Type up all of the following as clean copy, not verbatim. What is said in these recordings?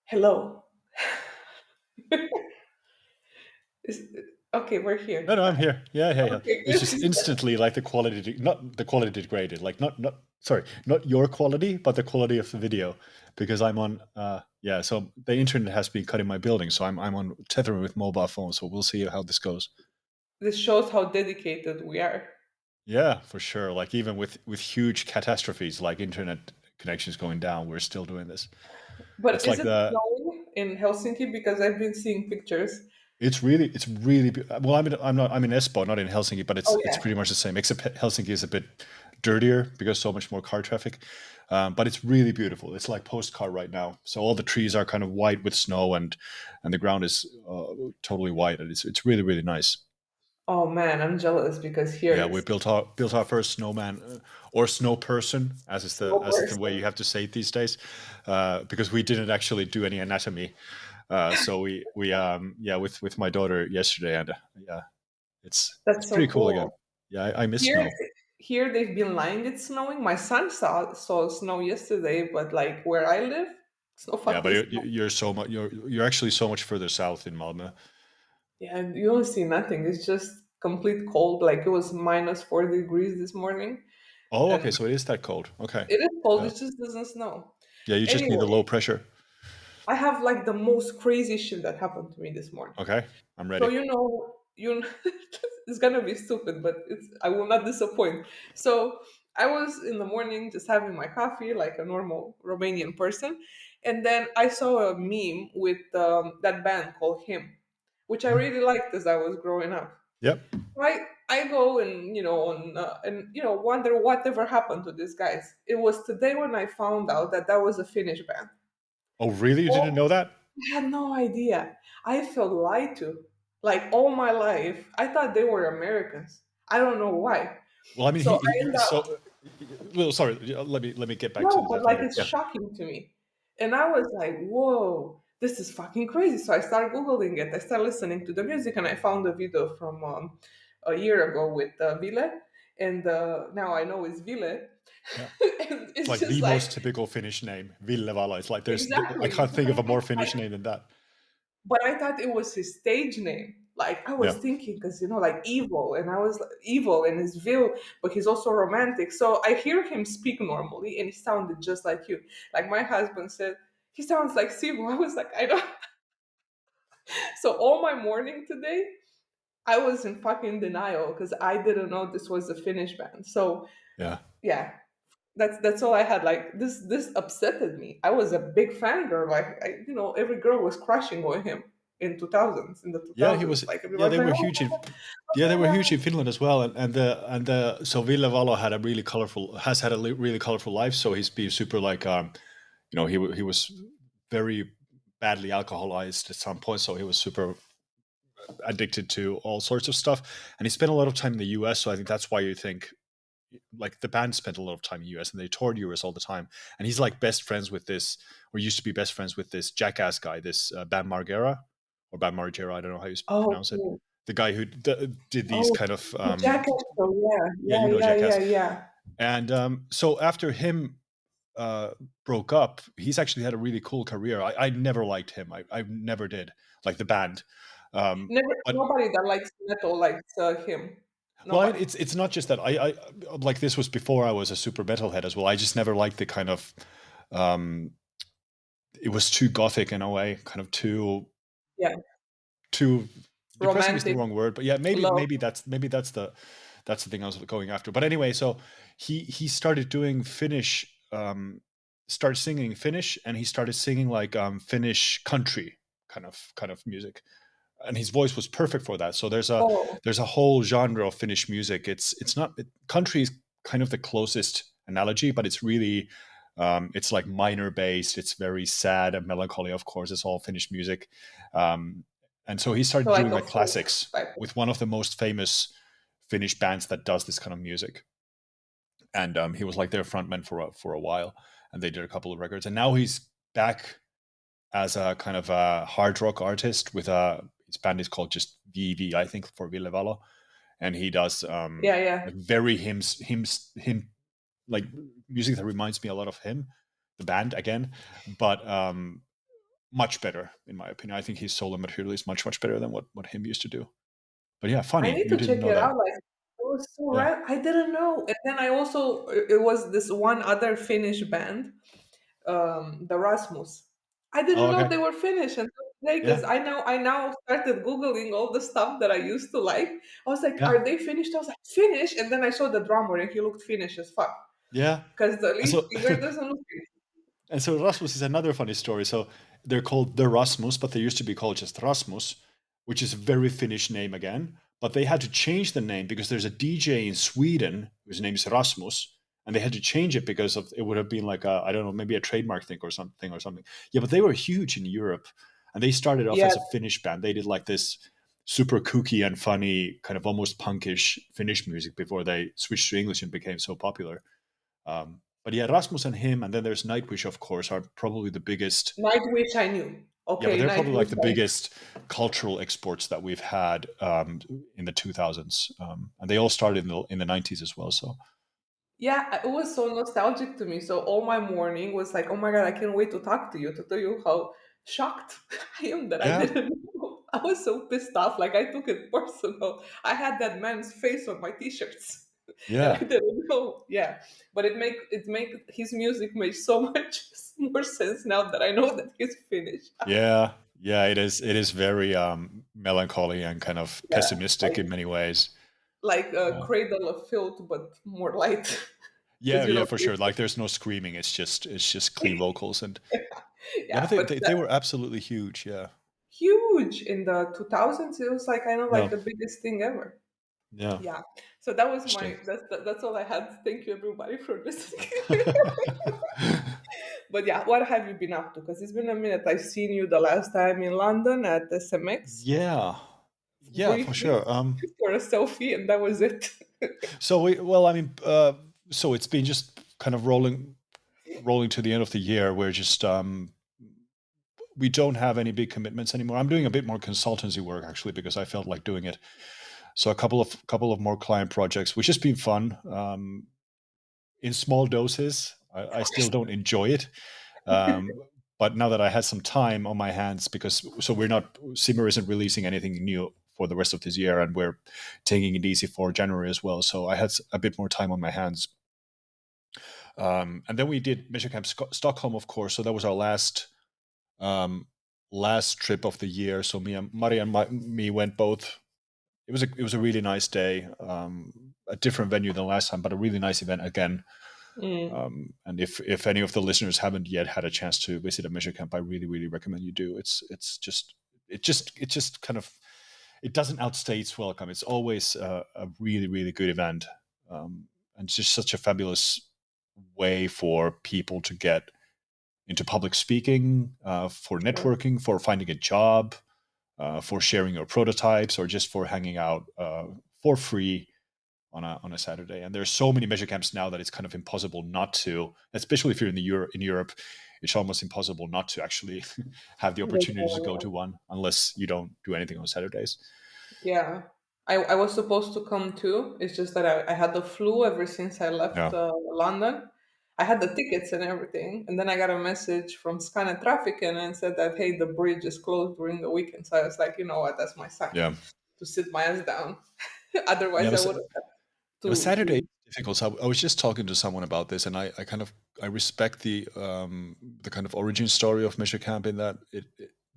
Hello. Is, okay, we're No, here. no, I'm here. Yeah, yeah, yeah. Okay, It's good. just instantly like the quality, not the quality degraded, like not sorry, not your quality, but the quality of the video, because I'm on. Yeah, so the internet has been cut in my building, so I'm on tethering with mobile phone. So we'll see how this goes. This shows how dedicated we are. Yeah, for sure. Like even with huge catastrophes like internet connections going down, we're still doing this. But It's is like it the snowing in Helsinki? Because I've been seeing pictures. it's really well. I'm in Espoo, not in Helsinki, but Oh it's yeah. pretty much the same. Except Helsinki is a bit dirtier because so much more car traffic. But it's really beautiful. It's like postcard right now. So all the trees are kind of white with snow, and the ground is totally white, and it's really nice. Oh man, I'm jealous because here Yeah, we it's built our first snowman or snow person, snow as is the way person. you have to say it these days, because we didn't actually do any anatomy. So we yeah, with my daughter yesterday, and yeah, it's That's so pretty cool again. cool. Yeah, I miss Here, snow. here they've been lying it's snowing. My son saw snow yesterday, but like where I live, it's no Yeah, but fucking snow. you're so much you're actually so much further south in Malmö. Yeah, you don't see nothing. It's just complete cold. Like it was minus 4 degrees this morning, Oh, okay, and so it is that cold. Okay, it is cold. yeah, It just doesn't snow. yeah, you just need the Anyway, low pressure. I have like the most crazy shit that happened to me this morning. Okay, I'm So ready. it's gonna be stupid, but I will not disappoint. So I was in the morning just having my coffee like a normal Romanian person, and then I saw a meme with that band called Him, which I Mhm. really liked as I was growing up. Yep. I go and wonder whatever happened to these guys. It was today when I found out that that was a Finnish band. Oh, really? You didn't Oh, know that? I had no idea. I felt lied to. Like all my life, I thought they were Americans. I don't know why. Well, I mean, So I end up so. Well, sorry. Let me get back to no, but that like later. it's Yeah. shocking to me. And I was like, whoa, this is fucking crazy. So I started Googling it. I started listening to the music and I found a video from a year ago with Ville. And now I know it's Ville. Yeah. And It's it's like just the like, most typical Finnish name, Villevala. It's like I exactly. can't think of a more Finnish name than that. But I thought it was his stage name. Like I was Yeah. thinking, because like evil, and I was like, evil and his Vil, but he's also romantic. So I hear him speak normally, and he sounded just like you. Like my husband said, he sounds like Simo. I was like, I don't. So all my morning today, I was in fucking denial because I didn't know this was a Finnish band. So Yeah. yeah, that's all I had. Like this upsetted me. I was a big fangirl. Like every girl was crushing on him in 2000s, in the Yeah, he 2000s. was. Like Yeah, everyone's they like, were oh huge my in. god, oh Yeah, they were my huge god. in Finland as well, and so Ville Valo had a really colorful has had a really colorful life. So he's been super like he was very badly alcoholized at some point, so he was super addicted to all sorts of stuff, and he spent a lot of time in the U.S. So I think that's why you think like the band spent a lot of time in the US and they toured US all the time. And he's like best friends with this, or used to be best friends with this jackass guy, this Bam Margera or Bam Margera, I don't know how you Oh, pronounce it. cool. The guy who did these Oh, kind of, the jacket. So yeah, yeah, yeah, yeah, Jackass. yeah, yeah. And so after him uh, broke up, he's actually had a really cool career. I never liked him. I never did like the band. Never, But nobody that likes metal likes him. well, Nobody. it's not just that I like this was before I was a super metalhead as well. I just never liked the kind of um, it was too gothic in a way, kind of Yeah, too depressing is the romantic wrong word, but yeah, love. that's the thing I was going after. But anyway, so he started doing Finnish, started singing Finnish, and he started singing like Finnish country kind of music, and his voice was perfect for that. So Oh, there's a whole genre of Finnish music. It's not country is kind of the closest analogy, but it's really it's like minor based. It's very sad and melancholy. Of course, it's all Finnish music, and so he so started like doing a like folk classics type. with one of the most famous Finnish bands that does this kind of music. And he was like their frontman for a while, and they did a couple of records. And now he's back as a kind of a hard rock artist with a his band is called just VV, I think, for Ville Valo, and he does Yeah, yeah. like very him like music that reminds me a lot of him, the band again, but much better in my opinion. I think his solo material is much better than what him used to do. But yeah, I funny need you to didn't check know it that. out. Like it was so Yeah. rad. I didn't know. And then I also it was this one other Finnish band, the Rasmus. I didn't Oh, know okay. they were Finnish until today Yeah. because I now started googling all the stuff that I used to like. I was like, Yeah. are they Finnish? I was like, Finnish, and then I saw the drummer and he looked Finnish as fuck Yeah. because the And lead so singer doesn't look Finnish. and so Rasmus is another funny story. So they're called the Rasmus, but they used to be called just Rasmus, which is a very Finnish name again. But they had to change the name because there's a DJ in Sweden whose name is Rasmus, and they had to change it because of it would have been like a, I don't know, maybe a trademark thing or something or something. Yeah, but they were huge in Europe, and they started off Yeah, as a Finnish band. They did like this super kooky and funny, kind of almost punkish Finnish music before they switched to English and became so popular. But yeah, Rasmus and him, and then there's Nightwish, of course, are probably the biggest. Nightwish I knew. Yeah, but Okay, they're probably like Nightwish the I biggest cultural exports that we've had in the 2000s, and they all started in the 90s as well. So Yeah, it was so nostalgic to me. So all my morning was like, oh my God, I can't wait to talk to you, to tell you how shocked I am that I yeah, didn't know. I was so pissed off. Like I took it personal. I had that man's face on my t-shirts and I yeah, didn't know. Yeah. But it make his music makes so much more sense now that I know that he's finished. yeah, yeah. It is very melancholy and kind of Yeah. pessimistic Like in many ways. like a Uh, cradle of filth, but more light. yeah, Because you yeah, know for sure. Like there's no screaming. It's just clean vocals, and yeah, but yeah, they, but they, they were absolutely huge. Yeah, huge in the 2000s. It was like I know yeah, like the biggest thing ever. yeah. Yeah, so that was Interesting. my that's all I had. Thank you everybody for listening. But yeah, what have you been up to? Because it's been a minute. I've seen you the last time in London at SMX Yeah, yeah, for briefly sure. for a selfie, and that was it. So well, I mean, so it's been just kind of rolling to the end of the year. We're just we don't have any big commitments anymore. I'm doing a bit more consultancy work actually because I felt like doing it. So a couple of more client projects, which has been fun in small doses. I still don't enjoy it, um, but now that I had some time on my hands, because so we're not Simmer isn't releasing anything new for the rest of this year, and we're taking it easy for January as well. So I had a bit more time on my hands. And then we did Mission Camp Stockholm, of course. So that was our um, last trip of the year. So me and Maria and me went both. It was a really nice day, a different venue than last time, but a really nice event again. Mm, And if any of the listeners haven't yet had a chance to visit a Mission Camp, I really recommend you do. It just kind of it doesn't outstay its welcome. It's always a really good event, and it's just such a fabulous way for people to get into public speaking, for sure. networking, for finding a job, for sharing your prototypes, or just for hanging out for free on a Saturday. And there's so many measure camps now that it's kind of impossible not to, especially if you're in Europe, it's almost impossible not to actually have the Go opportunity to for go it. to one unless you don't do anything on Saturdays. Yeah. I was supposed to come too. It's just that I had the flu ever since I left Yeah, London. I had the tickets and everything. And then I got a message from Scan Traffic and said that, hey, the bridge is closed during the weekend. So I was like, you know what? That's my sign yeah, to sit my ass down. yeah. Otherwise, I would have had But Saturday to. is difficult. So I was just talking to someone about this, and I kind of I respect the kind of origin story of Measure Camp in that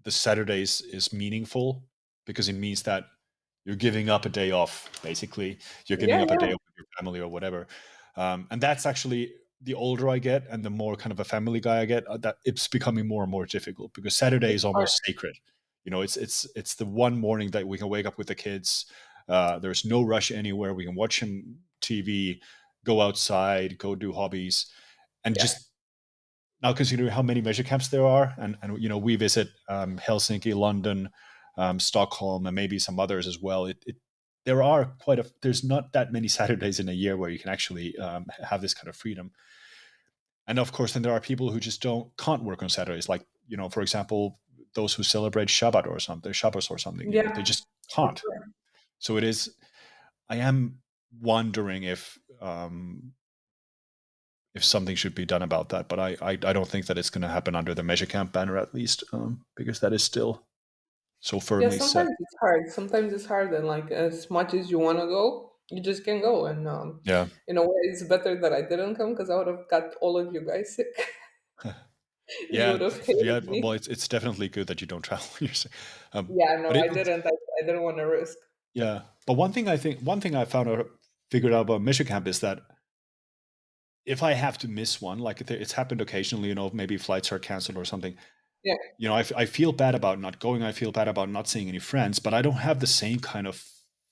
the Saturdays is meaningful because it means that you're giving up a day off. Basically, you're Yeah, giving up a day yeah. off with your family or whatever. And that's actually the older I get, and the more kind of a family guy I get, that it's becoming more and more difficult because Saturday It's is hard. almost sacred. It's the one morning that we can wake up with the kids. There's no rush anywhere. We can watch some TV, go outside, go do hobbies, and Yeah. just now considering how many measure camps there are, and we visit Helsinki, London, Stockholm, and maybe some others as well. There's not that many Saturdays in a year where you can actually have this kind of freedom. And of course, then there are people who just can't work on Saturdays, like for example, those who celebrate Shabbat or something, Shabbos or something. They Yeah, just for can't. sure. So it is. I am wondering if if something should be done about that. But I don't think that it's going to happen under the Measure Camp banner, at least, because that is still so Yeah, firmly set. sometimes it's hard. Sometimes it's hard, and like as much as you want to go, you just can't go. And Yeah. in a way, it's better that I didn't come because I would have got all of you guys sick. You Yeah, would have yeah. hated Well, me. it's definitely good that you don't travel. Yeah, no, But I didn't. I didn't want to risk. yeah. But one thing I found out, figured out about Mission Camp is that if I have to miss one, like it's happened occasionally, maybe flights are canceled or something. Yeah, I feel bad about not going. I feel bad about not seeing any friends, but I don't have the same kind of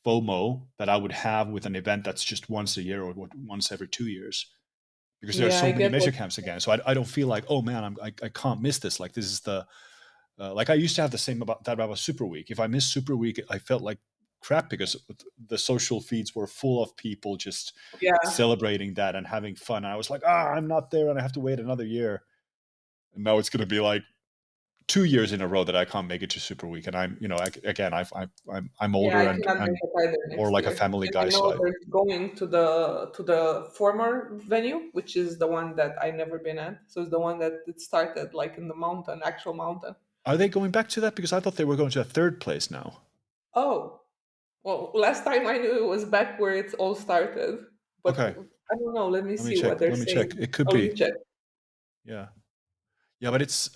FOMO that I would have with an event that's just once a year or once every 2 years, because there are yeah, I so many get what. Measure Camps again. So I don't feel like, oh man, I can't miss this. Like this is the like I used to have the same about Super Week. If I missed Super Week, I felt like crap because the social feeds were full of people just Yeah, celebrating that and having fun. And I was like, I'm not there, and I have to wait another year. And now it's going to be like 2 years in a row that I can't make it to Super Week. And I'm, again, I'm yeah, older I and cannot make it either more next like a year. family And guy. I So know they're going to the former venue, which is the one that I never been at. So it's the one that it started like in the mountain, actual mountain. are they going back to that? Because I thought they were going to a third place now. Oh, well, last time I knew it was back where it all started, but Okay, I don't know. Let me let me see what check. they're Let me check. saying. It could Oh, let me be. check. Yeah, yeah, but it's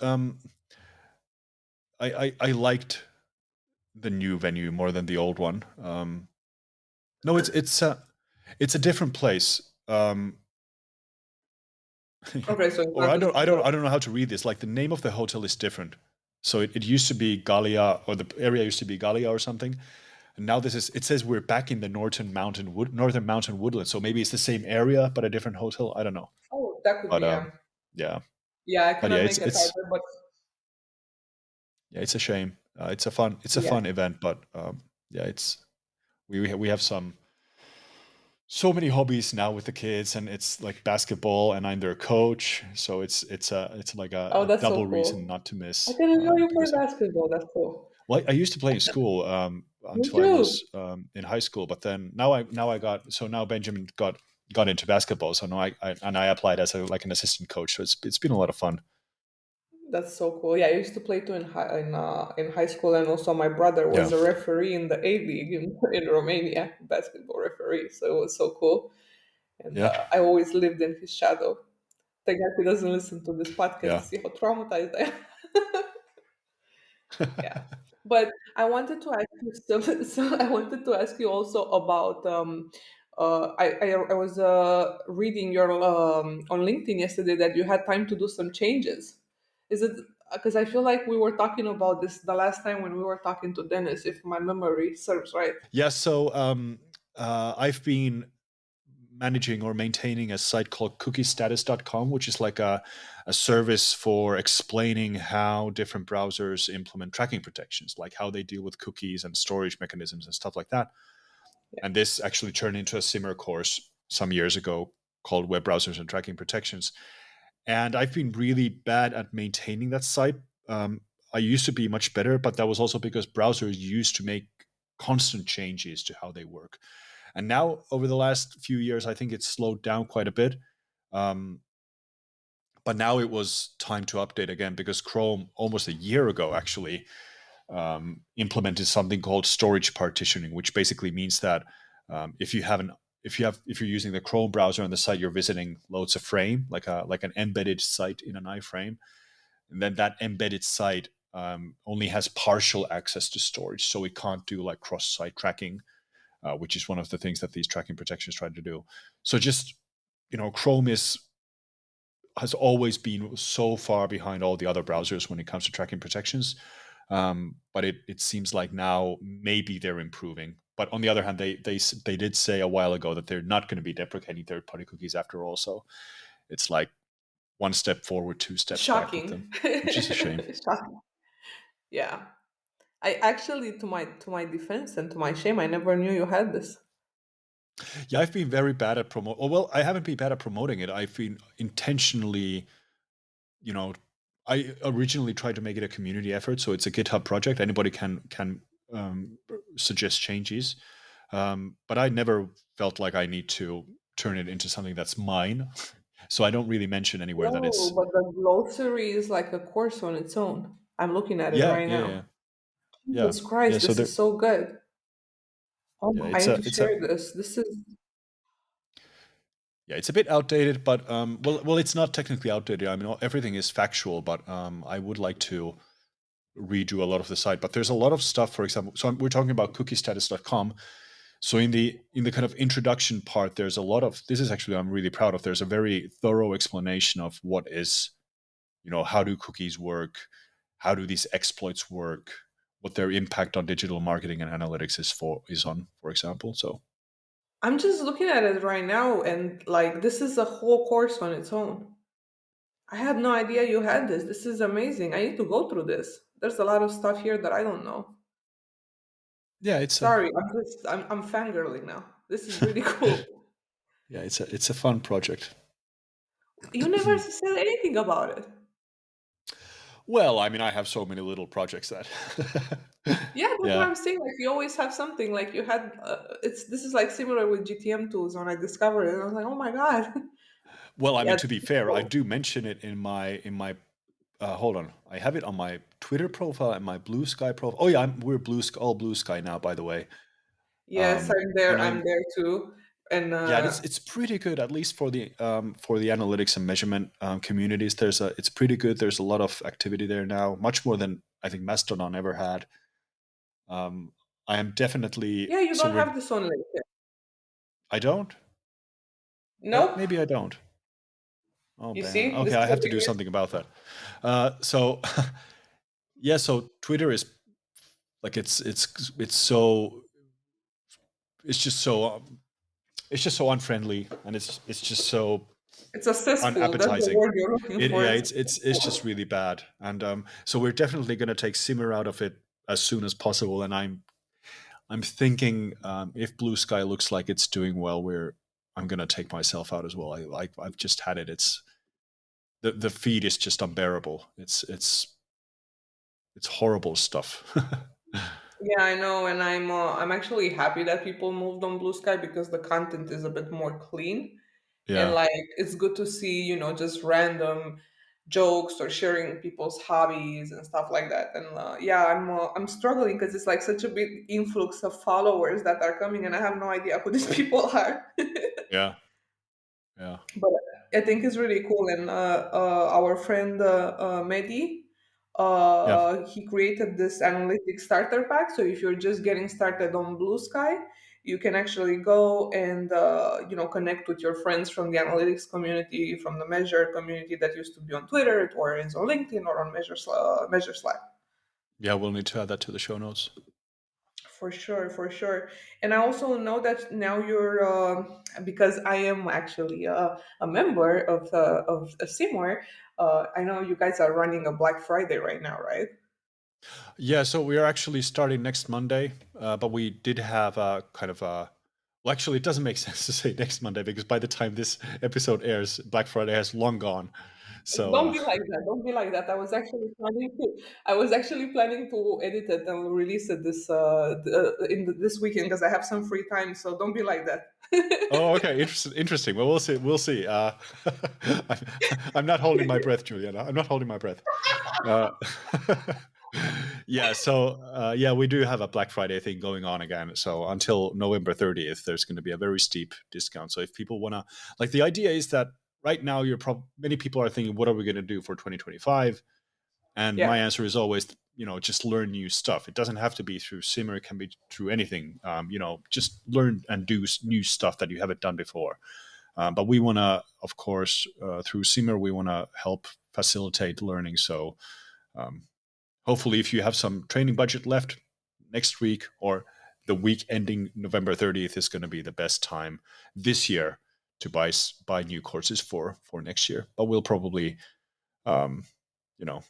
I liked the new venue more than the old one. No, it's a different place. Okay, so it's Or not I the don't I same. don't I don't know how to read this. Like the name of the hotel is different. So it used to be Gallia, or the area used to be Gallia or something. And now it says we're back in the Northern Mountain Woodland. So maybe it's the same area but a different hotel. I don't know. Oh, that could But be, yeah. yeah. Yeah, I But yeah, cannot make it either, but it's a shame. It's a yeah. fun event, but yeah, it's we have so many hobbies now with the kids, and it's like basketball, and I'm their coach, so it's like Oh, a that's so double reason cool. not to I miss, didn't know you play because basketball. That's cool. well, I used to play in school Me until I too. was in high school, but then now I got so now Benjamin got into basketball, so now I applied as like an assistant coach, so it's been a lot of fun. That's so cool. Yeah, I used to play too in high school, and also my brother Yeah, was a referee in the A League in Romania, basketball referee. So it was so cool, and yeah, I always lived in his shadow. Thank God he doesn't listen to this podcast to yeah. see how traumatized I am. Yeah, but I wanted to ask you so, so I wanted to ask you also about I was reading your on LinkedIn yesterday that you had time to do some changes. Is it because I feel like we were talking about this the last time when we were talking to Dennis, if my memory serves right? Yeah, so I've been managing or maintaining a site called cookiestatus.com, which is like a service for explaining how different browsers implement tracking protections, like how they deal with cookies and storage mechanisms and stuff like that. Yeah. And this actually turned into a simmer course some years ago called Web Browsers and Tracking Protections. And I've been really bad at maintaining that site. I used to be much better, but that was also because browsers used to make constant changes to how they work. And now, over the last few years, I think it's slowed down quite a bit. Um, but now it was time to update again because Chrome, almost a year ago, actually implemented something called storage partitioning, which basically means that if you have an if you're using the Chrome browser and the site you're visiting loads a frame, like an embedded site in an iframe, and then that embedded site only has partial access to storage, so it can't do like cross-site tracking, which is one of the things that these tracking protections try to do. So just Chrome has always been so far behind all the other browsers when it comes to tracking protections. But it seems like now maybe they're improving. But on the other hand, they did say a while ago that they're not going to be deprecating third party cookies after all. So it's like one step forward, two steps back with them, Shocking. which is a shame. Shocking. Yeah. I actually, to my defense and to my shame, I never knew you had this. Yeah, I've been very bad at promote. Oh, well, I haven't been bad at promoting it. I've been intentionally, you know, I originally tried to make it a community effort, so it's a GitHub project. Anybody can suggest changes, but I never felt like I need to turn it into something that's mine. So I don't really mention anywhere that Oh, it's but the glossary is like a course on its own. I'm looking at it yeah, right yeah, yeah, now. yeah, Jesus yeah. Christ, So this there, is so good. yeah, Oh, I it's need a to it's a share this. This is, yeah, it's a bit outdated, but well, it's not technically outdated. I mean, everything is factual, but I would like to redo a lot of the site. But there's a lot of stuff, for example. So we're talking about cookiestatus.com. So in the kind of introduction part, there's a lot of this is actually I'm really proud of. There's a very thorough explanation of what is, how do cookies work, how do these exploits work, what their impact on digital marketing and analytics is on, for example. So I'm just looking at it right now, and like, this is a whole course on its own. I had no idea you had this. This is amazing. I need to go through this. There's a lot of stuff here that I don't know. yeah, it's a Sorry, I'm fangirling now. This is really cool. yeah, it's a fun project. You never said anything about it. Well, I mean, I have so many little projects that Yeah, that's what yeah. I'm saying. Like, you always have something. Like, you had it's this is like similar with GTM tools when I discovered it. And I was like, oh my god. Well, I Yeah, mean, this to be is fair, I cool. do mention it in my hold on. I have it on my Twitter profile and my Blue Sky profile. Oh yeah, we're all Blue Sky now, by the way. Yes, I'm there. And I'm I'm there too. And yeah, it's pretty good at least for the analytics and measurement communities. It's pretty good. There's a lot of activity there now, much more than I think Mastodon ever had. Um, I am definitely yeah, you so don't we're have this on LinkedIn. I don't. Nope. Maybe I don't. Oh You man. see, this Okay, is I the have to thing do is, something about that. So yeah, so Twitter is like it's so it's just so it's just so unfriendly and it's just so it's a cesspool. That's the unappetizing. word you're looking It for. yeah, It's it's just really bad. And so we're definitely going to take Simmer out of it as soon as possible. And I'm thinking if Blue Sky looks like it's doing well, I'm going to take myself out as well. I've just had it. It's the feed is just unbearable. It's horrible stuff. yeah, I know, and I'm actually happy that people moved on Blue Sky because the content is a bit more clean, and Yeah. like it's good to see, just random jokes or sharing people's hobbies and stuff like that. And yeah, I'm struggling because it's like such a big influx of followers that are coming, and I have no idea who these people are. Yeah. Yeah. But I think it's really cool. And our friend Mehdi, Yeah. he created this analytics starter pack. So if you're just getting started on Blue Sky, you can actually go and connect with your friends from the analytics community, from the Measure community that used to be on Twitter, or is on LinkedIn, or on Measure Slack. Yeah. We'll need to add that to the show notes. For sure, for sure. And I also know that now you're because I am actually a member of Seymour. I know you guys are running a Black Friday right now, right? Yeah, so we are actually starting next Monday, but we did have a kind of a. Well, actually, it doesn't make sense to say next Monday because by the time this episode airs, Black Friday has long gone. So, Don't be like that. Don't be like that. I was actually planning to edit it and release it this weekend because I have some free time. So don't be like that. oh, okay, interesting. Interesting. Well, we'll see. We'll see. I'm, I'm not holding my breath, Juliana. I'm not holding my breath. Uh, yeah. So, yeah, we do have a Black Friday thing going on again. So until November 30th, there's going to be a very steep discount. So if people want to, like, the idea is that right now, many people are thinking, what are we going to do for 2025? And my Yeah. answer is always, just learn new stuff. It doesn't have to be through Simmer; it can be through anything. Just learn and do new stuff that you haven't done before. But we want to, of course, through Simmer, we want to help facilitate learning. So um, hopefully, if you have some training budget left next week or the week ending November 30th is going to be the best time this year to buy new courses for next year. But we'll probably, um, you know,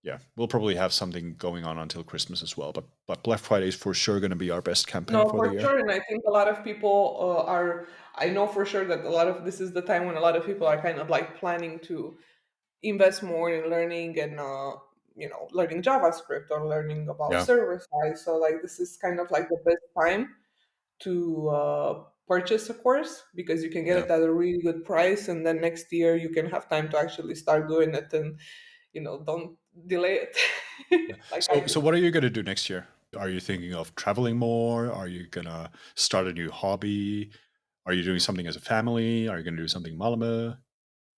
yeah, we'll probably have something going on until Christmas as well. But Black Friday is for sure going to be our best campaign No, for the for year. sure. And I think a lot of people are, I know for sure that a lot of this is the time when a lot of people are kind of like planning to invest more in learning and, learning JavaScript or learning about Yeah, server side. So, like, this is kind of like the best time to purchase a course because you can get Yeah. it at a really good price, and then next year you can have time to actually start doing it, and don't delay it Yeah. like I So did. what are you going to do next year? Are you thinking of traveling more? Are you going to start a new hobby? Are you doing something as a family? Are you going to do something malama?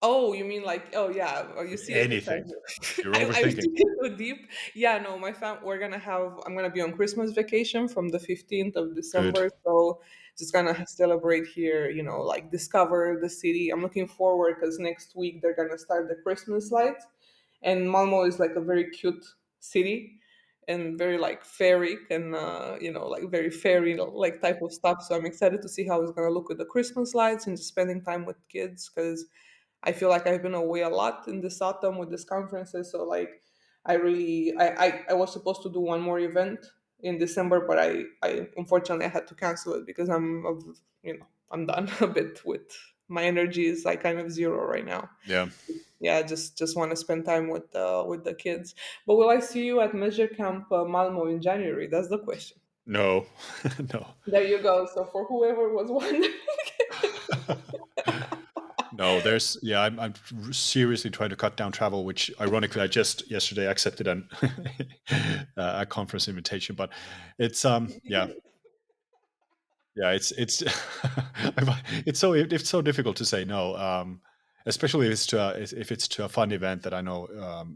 Oh, you mean like, oh yeah, oh, you see it inside Anything. you. You're I overthinking. took it too deep. Yeah, no, I'm gonna be on Christmas vacation from the 15th of Good. December. So just gonna celebrate here, like discover the city. I'm looking forward because next week they're gonna start the Christmas lights. And Malmo is like a very cute city and very like fairy and like very fairy like type of stuff. So I'm excited to see how it's gonna look with the Christmas lights and just spending time with kids because I feel like I've been away a lot in this autumn with these conferences. So like I was supposed to do one more event in December, but I unfortunately I had to cancel it because I'm done a bit with my energy is like kind of zero right now. Yeah. Yeah, just want to spend time with the kids. But will I see you at Measure Camp Malmo in January? That's the question. No. No. There you go. So for whoever was wondering, No, there's yeah. I'm seriously trying to cut down travel, which ironically I just yesterday accepted a conference invitation. But it's yeah, yeah. It's it's so difficult to say no. Especially if it's to a fun event that I know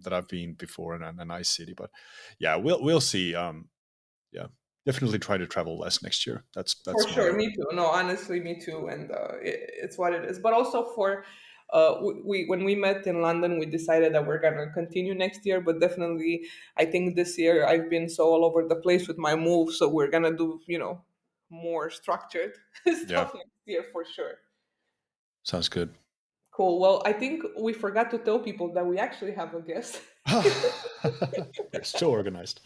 that I've been before in a nice city. But yeah, we'll see. Yeah, definitely try to travel less next year. for That's sure, my me too. No, honestly, me too. And it's what it is. But also for we when we met in London, we decided that we're gonna continue next year. But definitely, I think this year I've been so all over the place with my move, so we're gonna do more structured yeah. stuff next year for sure. Sounds good. Cool. Well, I think we forgot to tell people that we actually have a guest. We're so organized.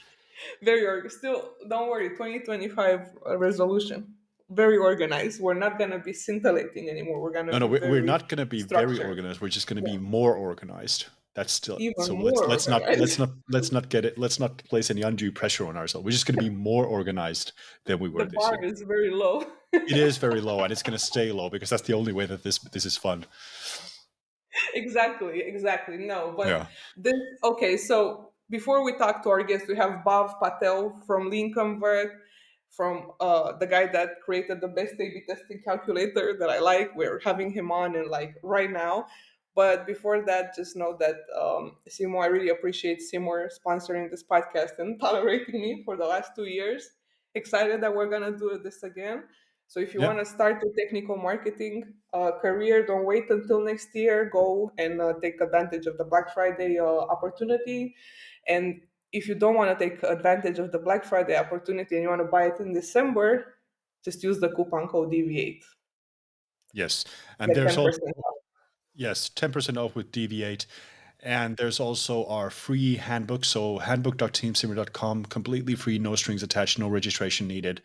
Still, don't worry, 2025 resolution. Very organized. We're not going to be scintillating anymore. We're going to No, no, be we're very not going to be very structured. organized. We're just going to Yeah, be more organized. That's still even so. more Let's organized. not get it. Let's not place any undue pressure on ourselves. We're just going to be more organized than we The were this bar year. is very low. It is very low, and it's going to stay low because that's the only way that this is fun. Exactly, exactly. No, but Yeah. this okay. So before we talk to our guest, we have Bhav Patel from LeanConvert, from the guy that created the best A/B testing calculator that I like. We're having him on and like right now. But before that, just know that Simo, I really appreciate Simo sponsoring this podcast and tolerating me for the last 2 years. Excited that we're gonna do this again. So if you Yeah. want to start a technical marketing career, don't wait until next year. Go and take advantage of the Black Friday opportunity. And if you don't want to take advantage of the Black Friday opportunity and you want to buy it in December, just use the coupon code Deviate. Yes. And Get there's also 10% off. yes, 10% off with Deviate. And there's also our free handbook. So handbook.teamsimmer.com, completely free, no strings attached, no registration needed.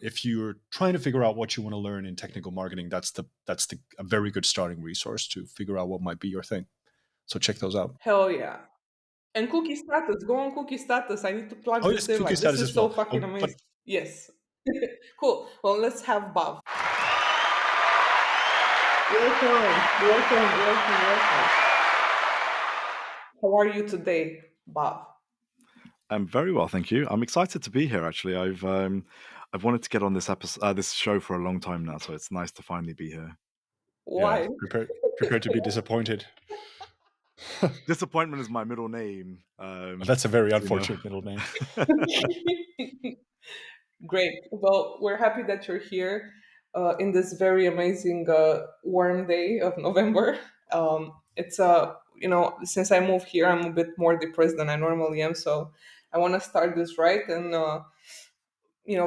If you're trying to figure out what you want to learn in technical marketing, that's a very good starting resource to figure out what might be your thing. So check those out. Hell yeah. And cookie status, go on cookie status. I need to plug Oh this yes, in. cookie Like, this status is as so well. fucking Oh, but amazing. Yes. Cool. Well, let's have Bob. Welcome, welcome, welcome, welcome. How are you today, Bob? I'm very well, thank you. I'm excited to be here. Actually, I've wanted to get on this episode, this show for a long time now, so it's nice to finally be here. yeah, Why? prepare to be disappointed. Disappointment is my middle name. That's a very You know. unfortunate middle name. Great. Well, we're happy that you're here in this very amazing warm day of November. It's since I moved here, I'm a bit more depressed than I normally am. So I want to start this right. And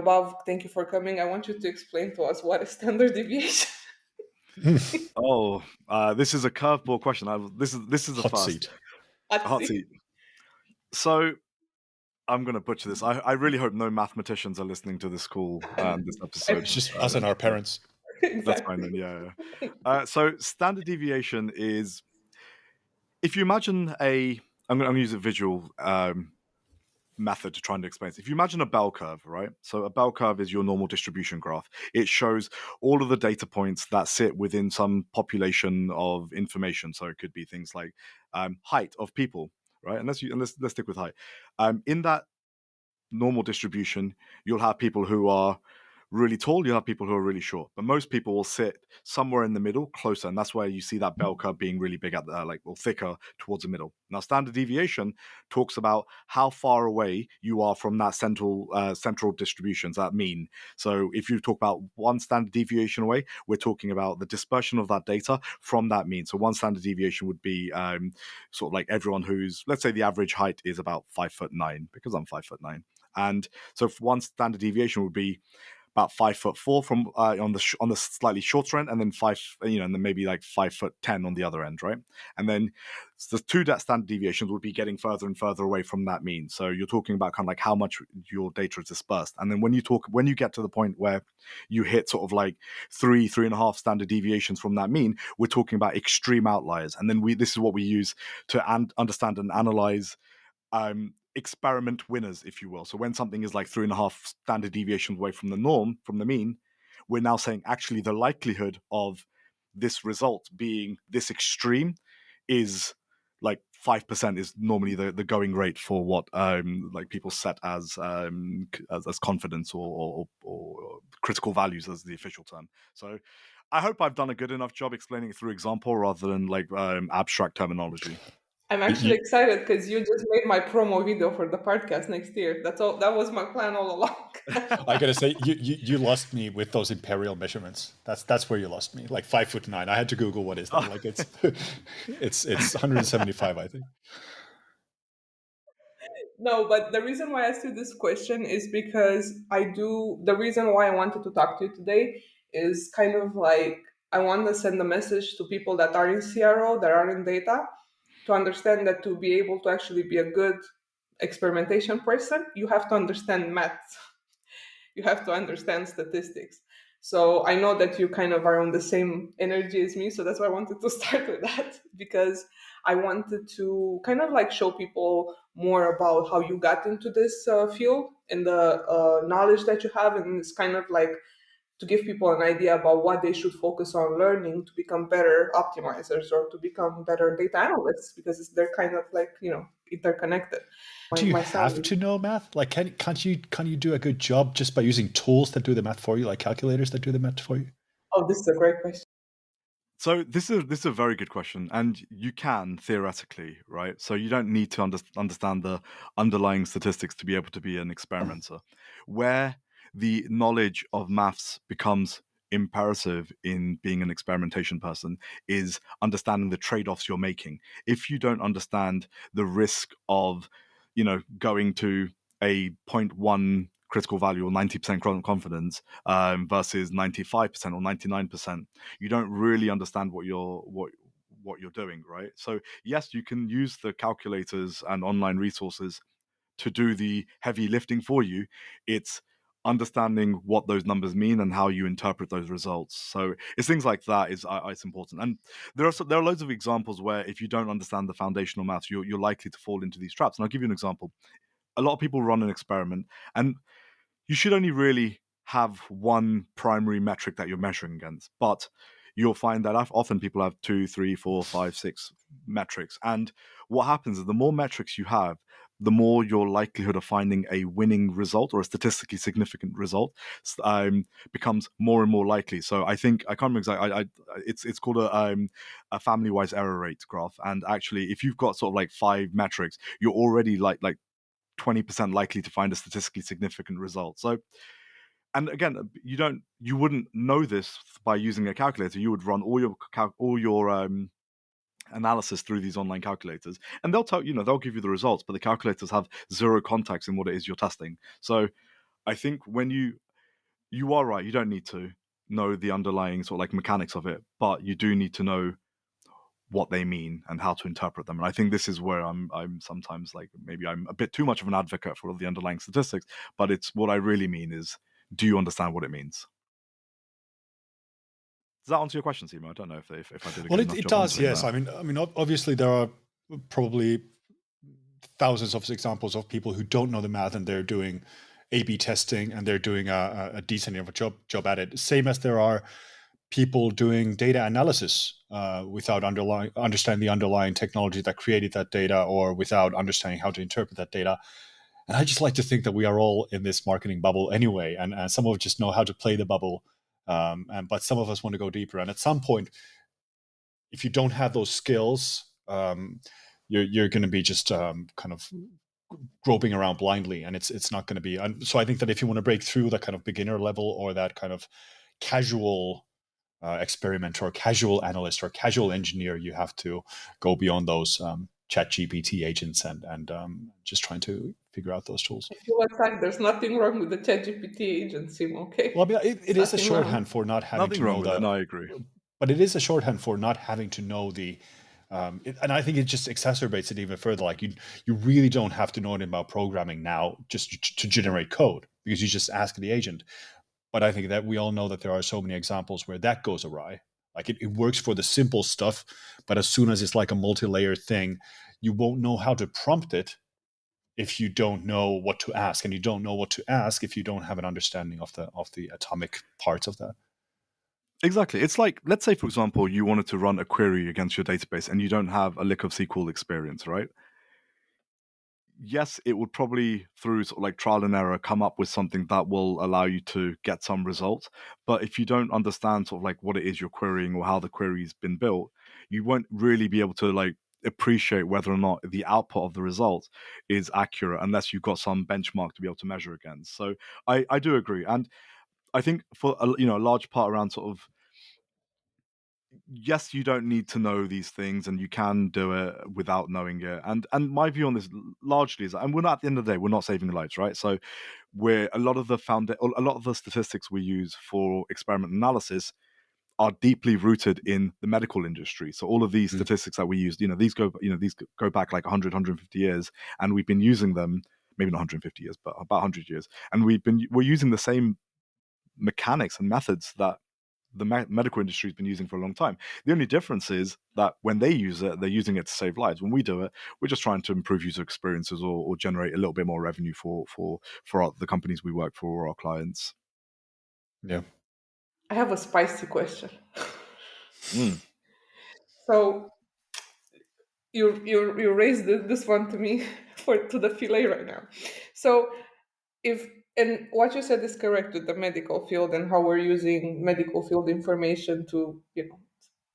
Bob, thank you for coming. I want you to explain to us what is standard deviation. Oh, this is a curveball question. This is a Hot first seat. Let's hot see. seat. So I'm going to butcher this. I really hope no mathematicians are listening to this call, this I- episode. It's just us and our Yeah, parents. that's fine exactly. then. Yeah. So standard deviation is if you imagine I'm going to use a visual. method to try and explain this. If you imagine a bell curve, right? So a bell curve is your normal distribution graph. It shows all of the data points that sit within some population of information. So it could be things like height of people, right? And let's stick with height. In that normal distribution, you'll have people who are really tall, you'll have people who are really short, but most people will sit somewhere in the middle, closer, and that's where you see that bell curve being really big at the or thicker towards the middle. Now, standard deviation talks about how far away you are from that central distributions, that mean. So if you talk about one standard deviation away, we're talking about the dispersion of that data from that mean. So one standard deviation would be sort of like everyone who's, let's say the average height is about 5'9", because I'm 5'9". And so one standard deviation would be about 5'4" from on the slightly shorter end, and then and then maybe like 5'10" on the other end, right? And then the two standard deviations would be getting further and further away from that mean. So you're talking about kind of like how much your data is dispersed. And then when you get to the point where you hit sort of like 3.5 standard deviations from that mean, we're talking about extreme outliers. And then this is what we use to understand and analyze experiment winners, if you will. So when something is like 3.5 standard deviations away from the norm, from the mean, we're now saying actually the likelihood of this result being this extreme is like 5% is normally the going rate for what like people set as confidence or critical values as the official term. So I hope I've done a good enough job explaining it through example rather than like abstract terminology. I'm actually excited because you just made my promo video for the podcast next year. That's all. That was my plan all along. I gotta say, you lost me with those imperial measurements. That's where you lost me. Like 5'9". I had to Google what is that. Like it's 175, I think. No, but the reason why I asked you this question is because the reason why I wanted to talk to you today is kind of like I want to send a message to people that are in CRO, that are in data, to understand that to be able to actually be a good experimentation person, you have to understand math. You have to understand statistics. So I know that you kind of are on the same energy as me. So that's why I wanted to start with that, because I wanted to kind of like show people more about how you got into this field and the knowledge that you have. And it's kind of like to give people an idea about what they should focus on learning to become better optimizers or to become better data analysts, because they're kind of like, interconnected. Do you My have son. to know math? Like, can't you do a good job just by using tools that do the math for you, like calculators that do the math for you? Oh, this is a great question. So this is a very good question, and you can theoretically, right? So you don't need to understand the underlying statistics to be able to be an experimenter. Where the knowledge of maths becomes imperative in being an experimentation person is understanding the trade-offs you're making. If you don't understand the risk of, going to a 0.1 critical value or 90% confidence versus 95% or 99%, you don't really understand what you're doing, right? So yes, you can use the calculators and online resources to do the heavy lifting for you. It's understanding what those numbers mean and how you interpret those results. So it's things like that it's important. And there are loads of examples where if you don't understand the foundational maths, you're likely to fall into these traps. And I'll give you an example. A lot of people run an experiment, and you should only really have one primary metric that you're measuring against. But you'll find that often people have 2, 3, 4, 5, 6 metrics. And what happens is the more metrics you have, the more your likelihood of finding a winning result or a statistically significant result becomes more and more likely. So I think, I can't remember exactly, it's called a family-wise error rate graph. And actually, if you've got sort of like 5 metrics, you're already like 20% likely to find a statistically significant result. So, and again, you wouldn't know this by using a calculator. You would run all your analysis through these online calculators, and they'll give you the results, but the calculators have zero context in what it is you're testing. So I think when you are right, you don't need to know the underlying sort of like mechanics of it, but you do need to know what they mean and how to interpret them. And I think this is where I'm sometimes like, maybe I'm a bit too much of an advocate for the underlying statistics, but it's what I really mean is, do you understand what it means? Does that answer your question, Simo? I don't know if I did a good enough It job does, answering yes. that. I mean, obviously there are probably thousands of examples of people who don't know the math and they're doing A/B testing and they're doing a decent enough job at it. Same as there are people doing data analysis without understanding the underlying technology that created that data, or without understanding how to interpret that data. And I just like to think that we are all in this marketing bubble anyway, and some of us just know how to play the bubble, but some of us want to go deeper. And at some point, if you don't have those skills, you're going to be just kind of groping around blindly, and it's not going to be. And so I think that if you want to break through that kind of beginner level, or that kind of casual experimenter or casual analyst or casual engineer, you have to go beyond those chat GPT agents and just trying to figure out those tools. If you attack, there's nothing wrong with the ChatGPT agent, Simo, okay? Well, I mean, it is a Nothing shorthand wrong. for not having Nothing to wrong know with it. the. No, I agree. But it is a shorthand for not having to know the. And I think it just exacerbates it even further. Like you really don't have to know anything about programming now just to generate code, because you just ask the agent. But I think that we all know that there are so many examples where that goes awry. Like it works for the simple stuff, but as soon as it's like a multi-layered thing, you won't know how to prompt it if you don't know what to ask, and you don't know what to ask if you don't have an understanding of the atomic parts of that. Exactly. It's like, let's say, for example, you wanted to run a query against your database and you don't have a lick of SQL experience, right? Yes, it would probably, through sort of like trial and error, come up with something that will allow you to get some results. But if you don't understand sort of like what it is you're querying or how the query's been built, you won't really be able to like appreciate whether or not the output of the result is accurate unless you've got some benchmark to be able to measure against. So I do agree. And I think for a large part around sort of, yes, you don't need to know these things, and you can do it without knowing it. And my view on this largely is that, and we're not, at the end of the day, we're not saving lives, right? So we're a lot of the statistics we use for experiment analysis are deeply rooted in the medical industry. So all of these statistics that we use, these go back like 100, 150 years, and we've been using them, maybe not 150 years, but about 100 years, and we're using the same mechanics and methods that the medical industry has been using for a long time. The only difference is that when they use it, they're using it to save lives. When we do it, we're just trying to improve user experiences or generate a little bit more revenue for the companies we work for or our clients. Yeah. I have a spicy question. Mm. So you raised this one to me to the fillet right now. So if and what you said is correct with the medical field and how we're using medical field information to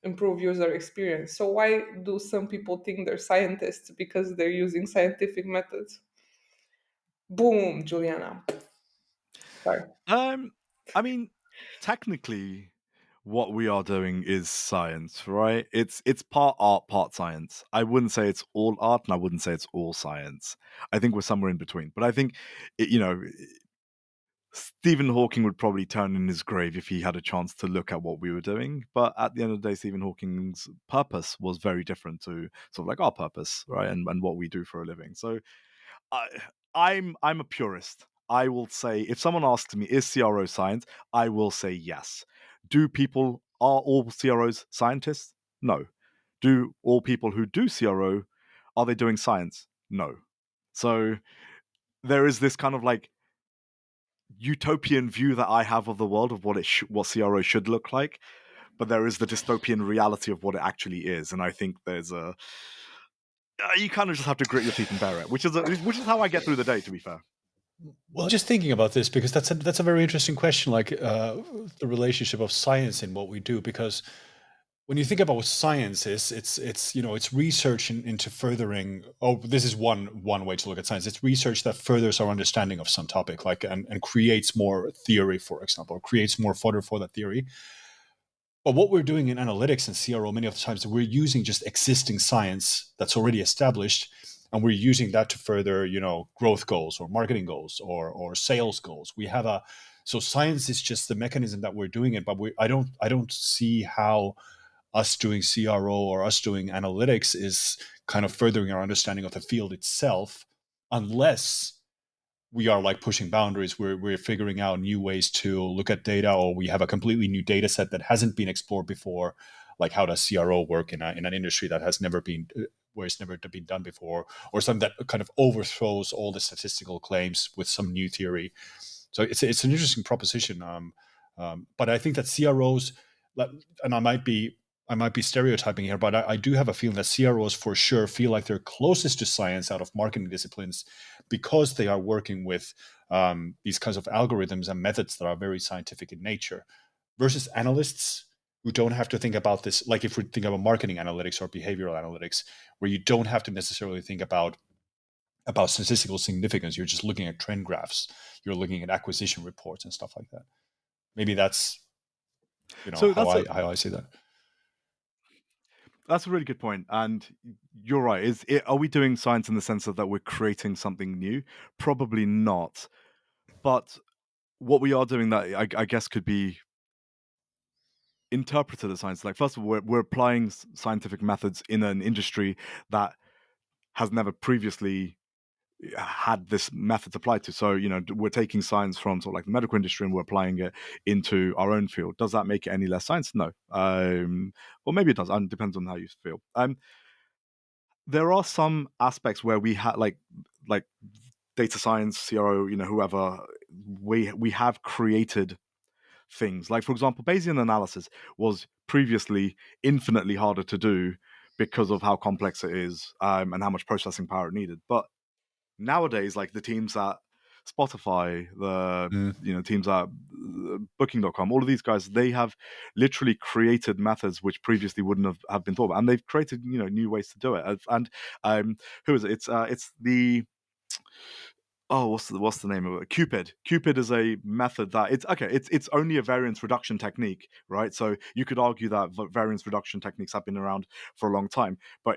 improve user experience. So why do some people think they're scientists because they're using scientific methods? Boom, Juliana. Sorry. I mean, technically, what we are doing is science, right? It's part art, part science. I wouldn't say it's all art, and I wouldn't say it's all science. I think we're somewhere in between. But I think, Stephen Hawking would probably turn in his grave if he had a chance to look at what we were doing. But at the end of the day, Stephen Hawking's purpose was very different to sort of like our purpose, right? And what we do for a living. So I, I'm a purist. I will say, if someone asks me, is CRO science? I will say yes. Are all CROs scientists? No. Do all people who do CRO, are they doing science? No. So there is this kind of like utopian view that I have of the world of what CRO should look like, but there is the dystopian reality of what it actually is, and I think there's you kind of just have to grit your teeth and bear it, which is how I get through the day, to be fair. Well, just thinking about this, because that's a very interesting question, like the relationship of science in what we do, because when you think about what science is, it's research into furthering. Oh, this is one way to look at science. It's research that furthers our understanding of some topic, like and creates more theory, for example, or creates more fodder for that theory. But what we're doing in analytics and CRO, many of the times, we're using just existing science that's already established, and we're using that to further, growth goals or marketing goals or sales goals. So science is just the mechanism that we're doing it, but I don't see how us doing CRO or us doing analytics is kind of furthering our understanding of the field itself, unless we are like pushing boundaries. We're figuring out new ways to look at data, or we have a completely new data set that hasn't been explored before. Like, how does CRO work in an industry that has never been where it's never been done before, or something that kind of overthrows all the statistical claims with some new theory. So it's an interesting proposition. But I think that CROs, and I might be stereotyping here, but I do have a feeling that CROs for sure feel like they're closest to science out of marketing disciplines because they are working with these kinds of algorithms and methods that are very scientific in nature, versus analysts who don't have to think about this. Like if we think about marketing analytics or behavioral analytics, where you don't have to necessarily think about statistical significance. You're just looking at trend graphs. You're looking at acquisition reports and stuff like that. Maybe that's So how I see that. that's a really good point, and you're right. Are we doing science in the sense of that we're creating something new? Probably not. But what we are doing that I guess could be interpreted as science. Like, first of all, we're applying scientific methods in an industry that has never previously had this method applied to. So, we're taking science from sort of like the medical industry and we're applying it into our own field. Does that make it any less science? No. Or maybe it does. It depends on how you feel. There are some aspects where we had like data science, CRO, whoever, we have created things. Like, for example, Bayesian analysis was previously infinitely harder to do because of how complex it is, and how much processing power it needed. But nowadays, like the teams at Spotify, the teams at Booking.com, all of these guys, they have literally created methods which previously wouldn't have been thought about, and they've created new ways to do it. And who is it? It's the what's the name of it? Cupid. Cupid is a method that it's only a variance reduction technique, right? So you could argue that variance reduction techniques have been around for a long time, but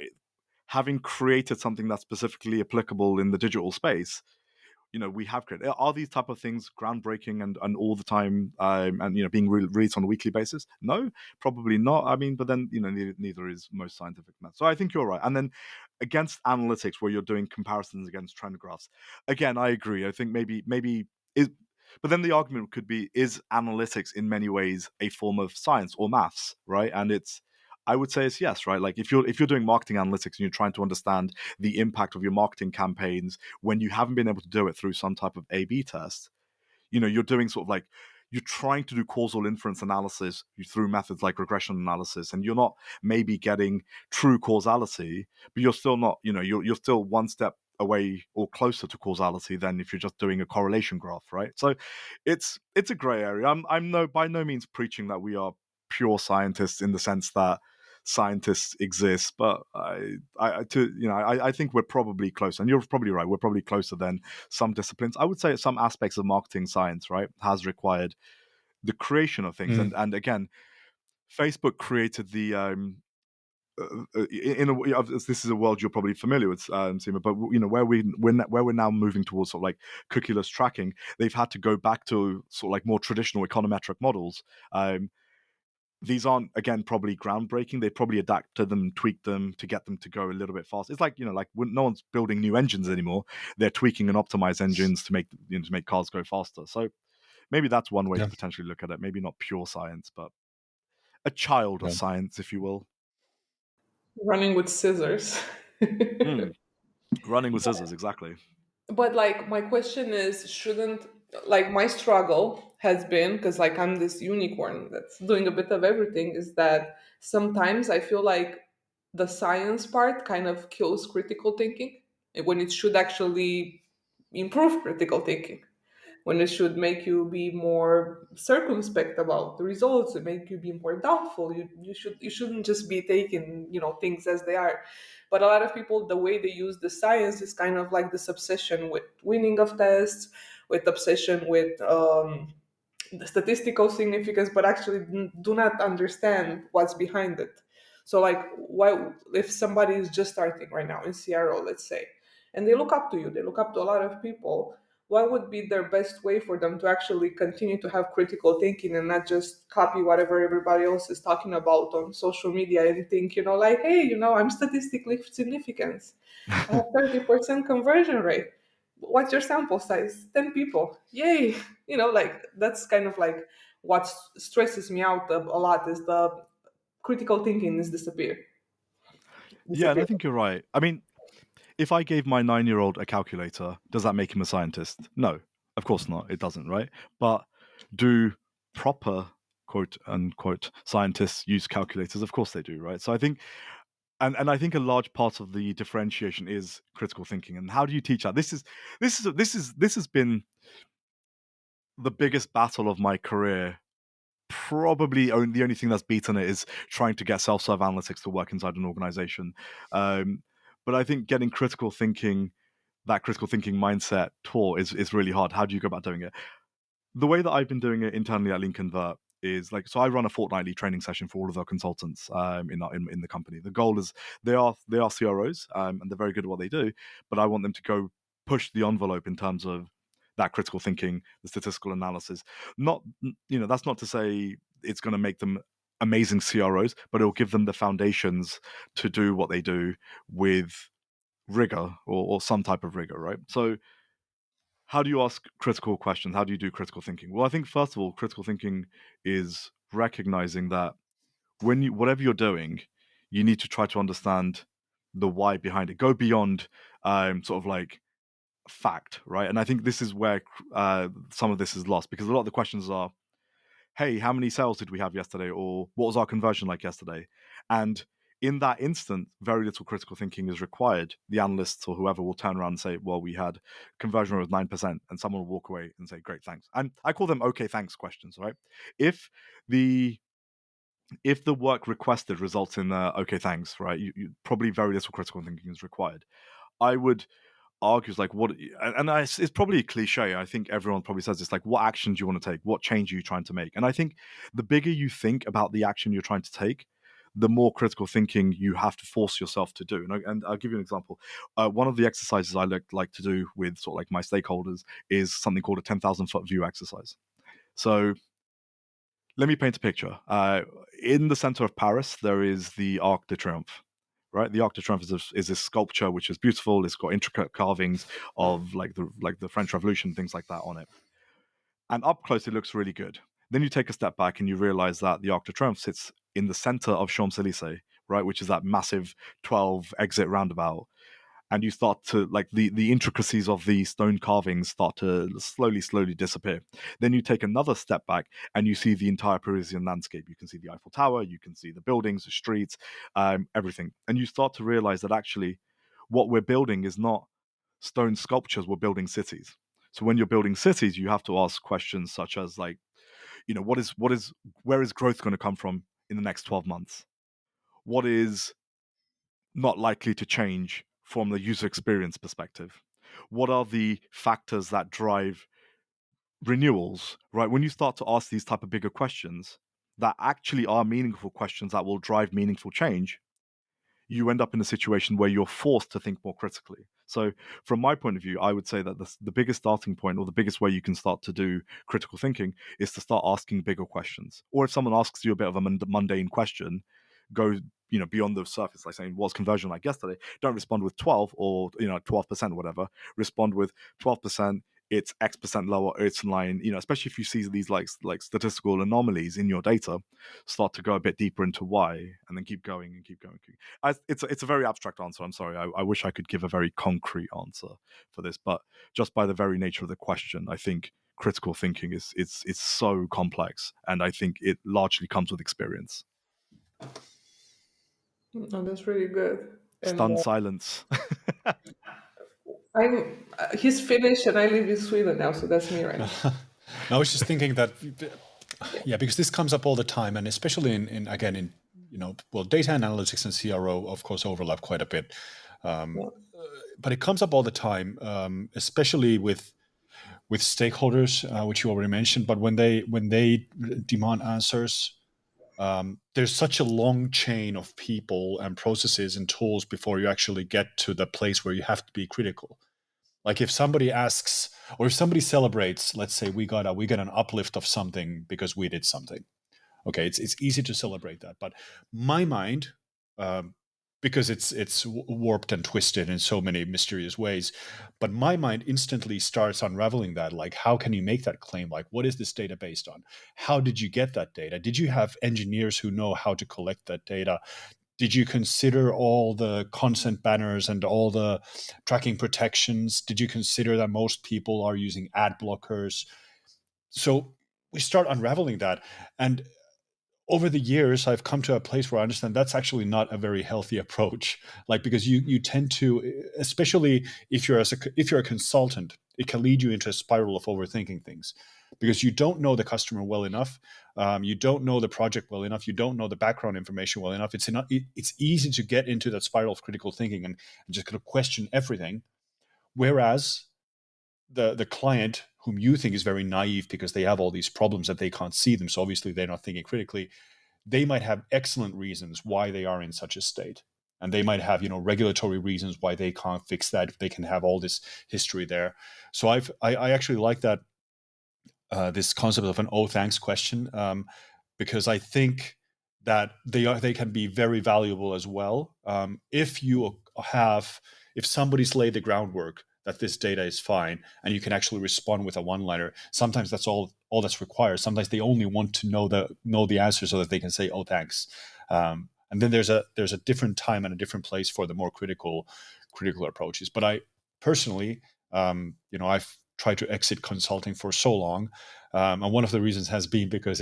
having created something that's specifically applicable in the digital space, we have created. Are these type of things groundbreaking and all the time, and being released on a weekly basis? No, probably not. I mean, but then neither is most scientific math. So I think you're right. And then against analytics, where you're doing comparisons against trend graphs, again, I agree. I think maybe is. But then the argument could be: is analytics in many ways a form of science or maths, right? And I would say it's yes, right? Like if you're doing marketing analytics and you're trying to understand the impact of your marketing campaigns when you haven't been able to do it through some type of A/B test, you're doing sort of like you're trying to do causal inference analysis through methods like regression analysis, and you're not maybe getting true causality, but you're still not, you're still one step away or closer to causality than if you're just doing a correlation graph, right? So it's a gray area. I'm by no means preaching that we are pure scientists in the sense that scientists exist, but I think we're probably close, and you're probably right. We're probably closer than some disciplines. I would say some aspects of marketing science, right, has required the creation of things, and again, Facebook created the in a this is a world you're probably familiar with, Simo, but where we're now moving towards sort of like cookieless tracking, they've had to go back to sort of like more traditional econometric models. These aren't, again, probably groundbreaking. They probably adapted them, tweaked them to get them to go a little bit faster. It's like, like when no one's building new engines anymore. They're tweaking and optimize engines to make cars go faster. So maybe that's one way to potentially look at it. Maybe not pure science, but a child of Yeah. science, if you will. Running with scissors. Running with scissors, exactly. But like my question is, shouldn't, like, my struggle has been, because like I'm this unicorn that's doing a bit of everything, is that sometimes I feel like the science part kind of kills critical thinking when it should actually improve critical thinking, when it should make you be more circumspect about the results and make you be more doubtful. You shouldn't just be taking things as they are. But a lot of people, the way they use the science is kind of like this obsession with winning of tests, with obsession with the statistical significance, but actually do not understand what's behind it. So like, why, if somebody is just starting right now in CRO, let's say, and they look up to you, they look up to a lot of people, what would be their best way for them to actually continue to have critical thinking and not just copy whatever everybody else is talking about on social media and think, like, hey, I'm statistically significant, I have 30% conversion rate. What's your sample size? 10 people. Yay. Like, that's kind of like what stresses me out a lot, is the critical thinking is disappear. Yeah, and I disappear. think you're right. I mean, if I gave my 9-year-old a calculator, does that make him a scientist? No, of course not. It doesn't, right? But do proper quote unquote scientists use calculators? Of course they do, right? So I think, and I think a large part of the differentiation is critical thinking. And how do you teach that? This has been the biggest battle of my career. Probably the only thing that's beaten it is trying to get self-serve analytics to work inside an organization. But I think getting that critical thinking mindset taught is really hard. How do you go about doing it? The way that I've been doing it internally at LeanConvert is like, so I run a fortnightly training session for all of our consultants in the company. The goal is they are CROs, and they're very good at what they do, but I want them to go push the envelope in terms of that critical thinking, the statistical analysis. Not, that's not to say it's going to make them amazing CROs, but it will give them the foundations to do what they do with rigor or some type of rigor, right? So how do you ask critical questions? How do you do critical thinking? Well, I think first of all, critical thinking is recognizing that whatever you're doing, you need to try to understand the why behind it. Go beyond sort of like fact, right? And I think this is where some of this is lost, because a lot of the questions are, hey, how many sales did we have yesterday? Or what was our conversion like yesterday? And in that instant, very little critical thinking is required. The analysts or whoever will turn around and say, well, we had conversion rate of 9%, and someone will walk away and say, great, thanks. And I call them okay, thanks questions, right? If the work requested results in okay, thanks, right, you probably very little critical thinking is required. I would argues like what, and it's probably a cliche. I think everyone probably says this, like, what action do you want to take? What change are you trying to make? And I think the bigger you think about the action you're trying to take, the more critical thinking you have to force yourself to do. And I'll give you an example. One of the exercises I like to do with sort of like my stakeholders is something called a 10,000 foot view exercise. So let me paint a picture. In the center of Paris, there is the Arc de Triomphe. Right, the Arc de Triomphe is a sculpture which is beautiful. It's got intricate carvings of like the French Revolution, things like that on it. And up close, it looks really good. Then you take a step back and you realize that the Arc de Triomphe sits in the center of Champs-Élysées, right, which is that massive 12 exit roundabout. And you start to, like, the intricacies of the stone carvings start to slowly disappear. Then you take another step back and you see the entire Parisian landscape. You can see the Eiffel Tower, you can see the buildings, the streets, everything. And you start to realize that actually what we're building is not stone sculptures, we're building cities. So when you're building cities, you have to ask questions such as, like, where is growth going to come from in the next 12 months? What is not likely to change from the user experience perspective? What are the factors that drive renewals, right? When you start to ask these type of bigger questions that actually are meaningful questions that will drive meaningful change, you end up in a situation where you're forced to think more critically. So from my point of view, I would say that the biggest starting point, or the biggest way you can start to do critical thinking, is to start asking bigger questions. Or if someone asks you a bit of a mundane question, go beyond the surface, like saying, what's conversion like yesterday? Don't respond with 12 or 12% or whatever. Respond with 12%. It's X% lower. It's in line. Especially if you see these like statistical anomalies in your data, start to go a bit deeper into why, and then keep going and keep going. It's a very abstract answer. I'm sorry. I wish I could give a very concrete answer for this, but just by the very nature of the question, I think critical thinking is it's so complex, and I think it largely comes with experience. Oh, that's really good. And Stunned silence. he's Finnish and I live in Sweden now, so that's me right now. I was just thinking that, yeah, because this comes up all the time, and especially in again in data analytics and CRO, of course, overlap quite a bit, Yeah. but it comes up all the time, especially with stakeholders, which you already mentioned. But when they demand answers, there's such a long chain of people and processes and tools before you actually get to the place where you have to be critical. Like if somebody asks, or if somebody celebrates, let's say we got an uplift of something because we did something. Okay, it's easy to celebrate that, but my mind, because it's warped and twisted in so many mysterious ways, but my mind instantly starts unraveling that. Like, how can you make that claim? Like, what is this data based on? How did you get that data? Did you have engineers who know how to collect that data? Did you consider all the consent banners and all the tracking protections? Did you consider that most people are using ad blockers? So we start unraveling that. And over the years, I've come to a place where I understand that's actually not a very healthy approach. Like, because you tend to, especially if you're a consultant, it can lead you into a spiral of overthinking things, because you don't know the customer well enough, you don't know the project well enough, you don't know the background information well enough. It's easy to get into that spiral of critical thinking and just kind of question everything. Whereas the client, whom you think is very naive because they have all these problems that they can't see them, so obviously they're not thinking critically, they might have excellent reasons why they are in such a state. And they might have, regulatory reasons why they can't fix that. They can have all this history there. So I actually like that, this concept of an "oh thanks" question, because I think that they can be very valuable as well. If somebody's laid the groundwork that this data is fine, and you can actually respond with a one-liner. Sometimes that's all that's required. Sometimes they only want to know the answer so that they can say "oh thanks." And then there's a different time and a different place for the more critical approaches. But I personally, I've tried to exit consulting for so long, and one of the reasons has been because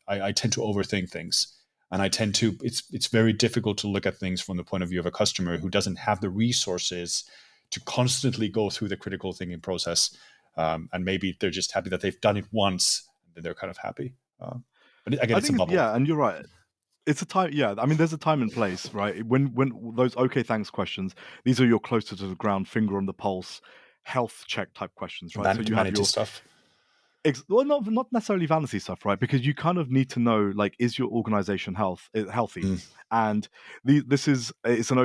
I tend to overthink things. And it's very difficult to look at things from the point of view of a customer who doesn't have the resources to constantly go through the critical thinking process. And maybe they're just happy that they've done it once, and then they're kind of happy. But again, I it's a think bubble. and you're right. It's a time, I mean, there's a time and place, right? When those okay thanks questions, these are your closer to the ground, finger on the pulse, health check type questions, right? So you have Vanity your stuff. well, not necessarily vanity stuff, right? Because you kind of need to know, like, is your organization healthy? Mm. And it's an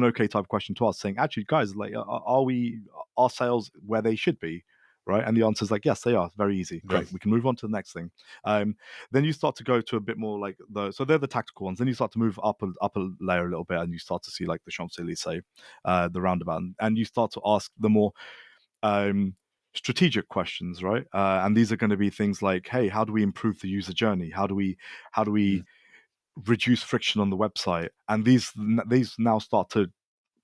okay type question to ask, saying, actually, guys, like, are sales where they should be, right? And the answer is like, yes, they are. Very easy. Yeah. Great. We can move on to the next thing. Then you start to go to a bit more like so they're the tactical ones. Then you start to move up a layer a little bit, and you start to see like the Champs-Élysées, the roundabout, and you start to ask the more strategic questions, right? And these are going to be things like, hey, how do we improve the user journey? How do we Mm. reduce friction on the website? And these now start to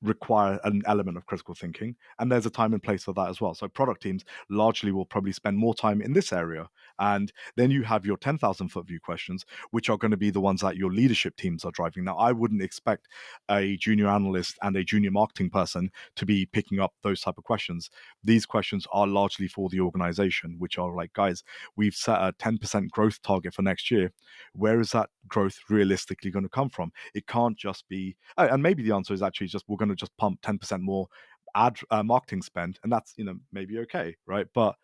require an element of critical thinking, and there's a time and place for that as well. So product teams largely will probably spend more time in this area, and then you have your 10,000 foot view questions, which are going to be the ones that your leadership teams are driving. Now, I wouldn't expect a junior analyst and a junior marketing person to be picking up those type of questions. These questions are largely for the organization, which are like, guys, we've set a 10% growth target for next year. Where is that growth realistically going to come from? It can't just be, and maybe the answer is actually just we're going to just pump 10% more ad marketing spend, and that's maybe okay, right? But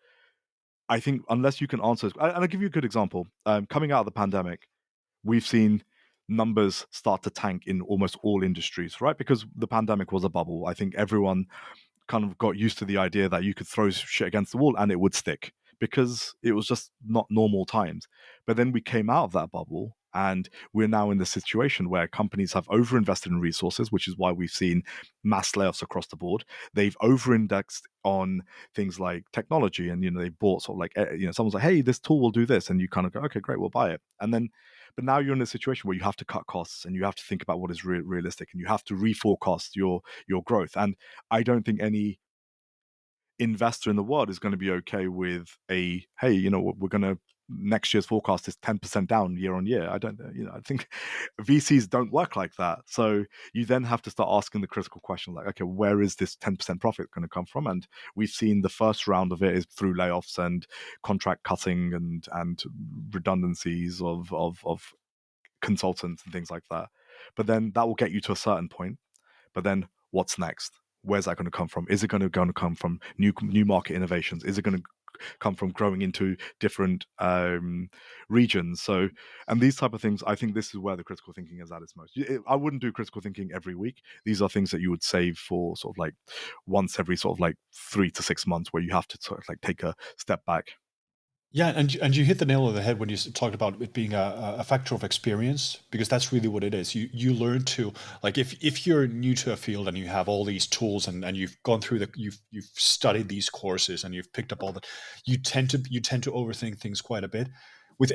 I think unless you can answer, and I'll give you a good example. Coming out of the pandemic, we've seen numbers start to tank in almost all industries, right? Because the pandemic was a bubble. I think everyone kind of got used to the idea that you could throw shit against the wall and it would stick, because it was just not normal times. But then we came out of that bubble, and we're now in the situation where companies have overinvested in resources, which is why we've seen mass layoffs across the board. They've over-indexed on things like technology, and they bought sort of like someone's like, hey, this tool will do this, and you kind of go, okay, great, we'll buy it. And then but now you're in a situation where you have to cut costs, and you have to think about what is realistic, and you have to reforecast your growth. And I don't think any investor in the world is going to be okay with a, hey, we're going to, next year's forecast is 10% down year on year. I don't, I think VCs don't work like that. So you then have to start asking the critical question, like, okay, where is this 10% profit going to come from? And we've seen the first round of it is through layoffs and contract cutting and redundancies of consultants and things like that. But then that will get you to a certain point. But then what's next? Where's that going to come from? Is it going to come from new market innovations? Is it going to come from growing into different regions? So, and these type of things, I think this is where the critical thinking is at its most. I wouldn't do critical thinking every week. These are things that you would save for sort of like once every sort of like 3 to 6 months, where you have to sort of like take a step back. Yeah, and you hit the nail on the head when you talked about it being a factor of experience, because that's really what it is. You learn to, like, if you're new to a field and you have all these tools and you've gone through you've studied these courses and you've picked up all that, you tend to overthink things quite a bit. With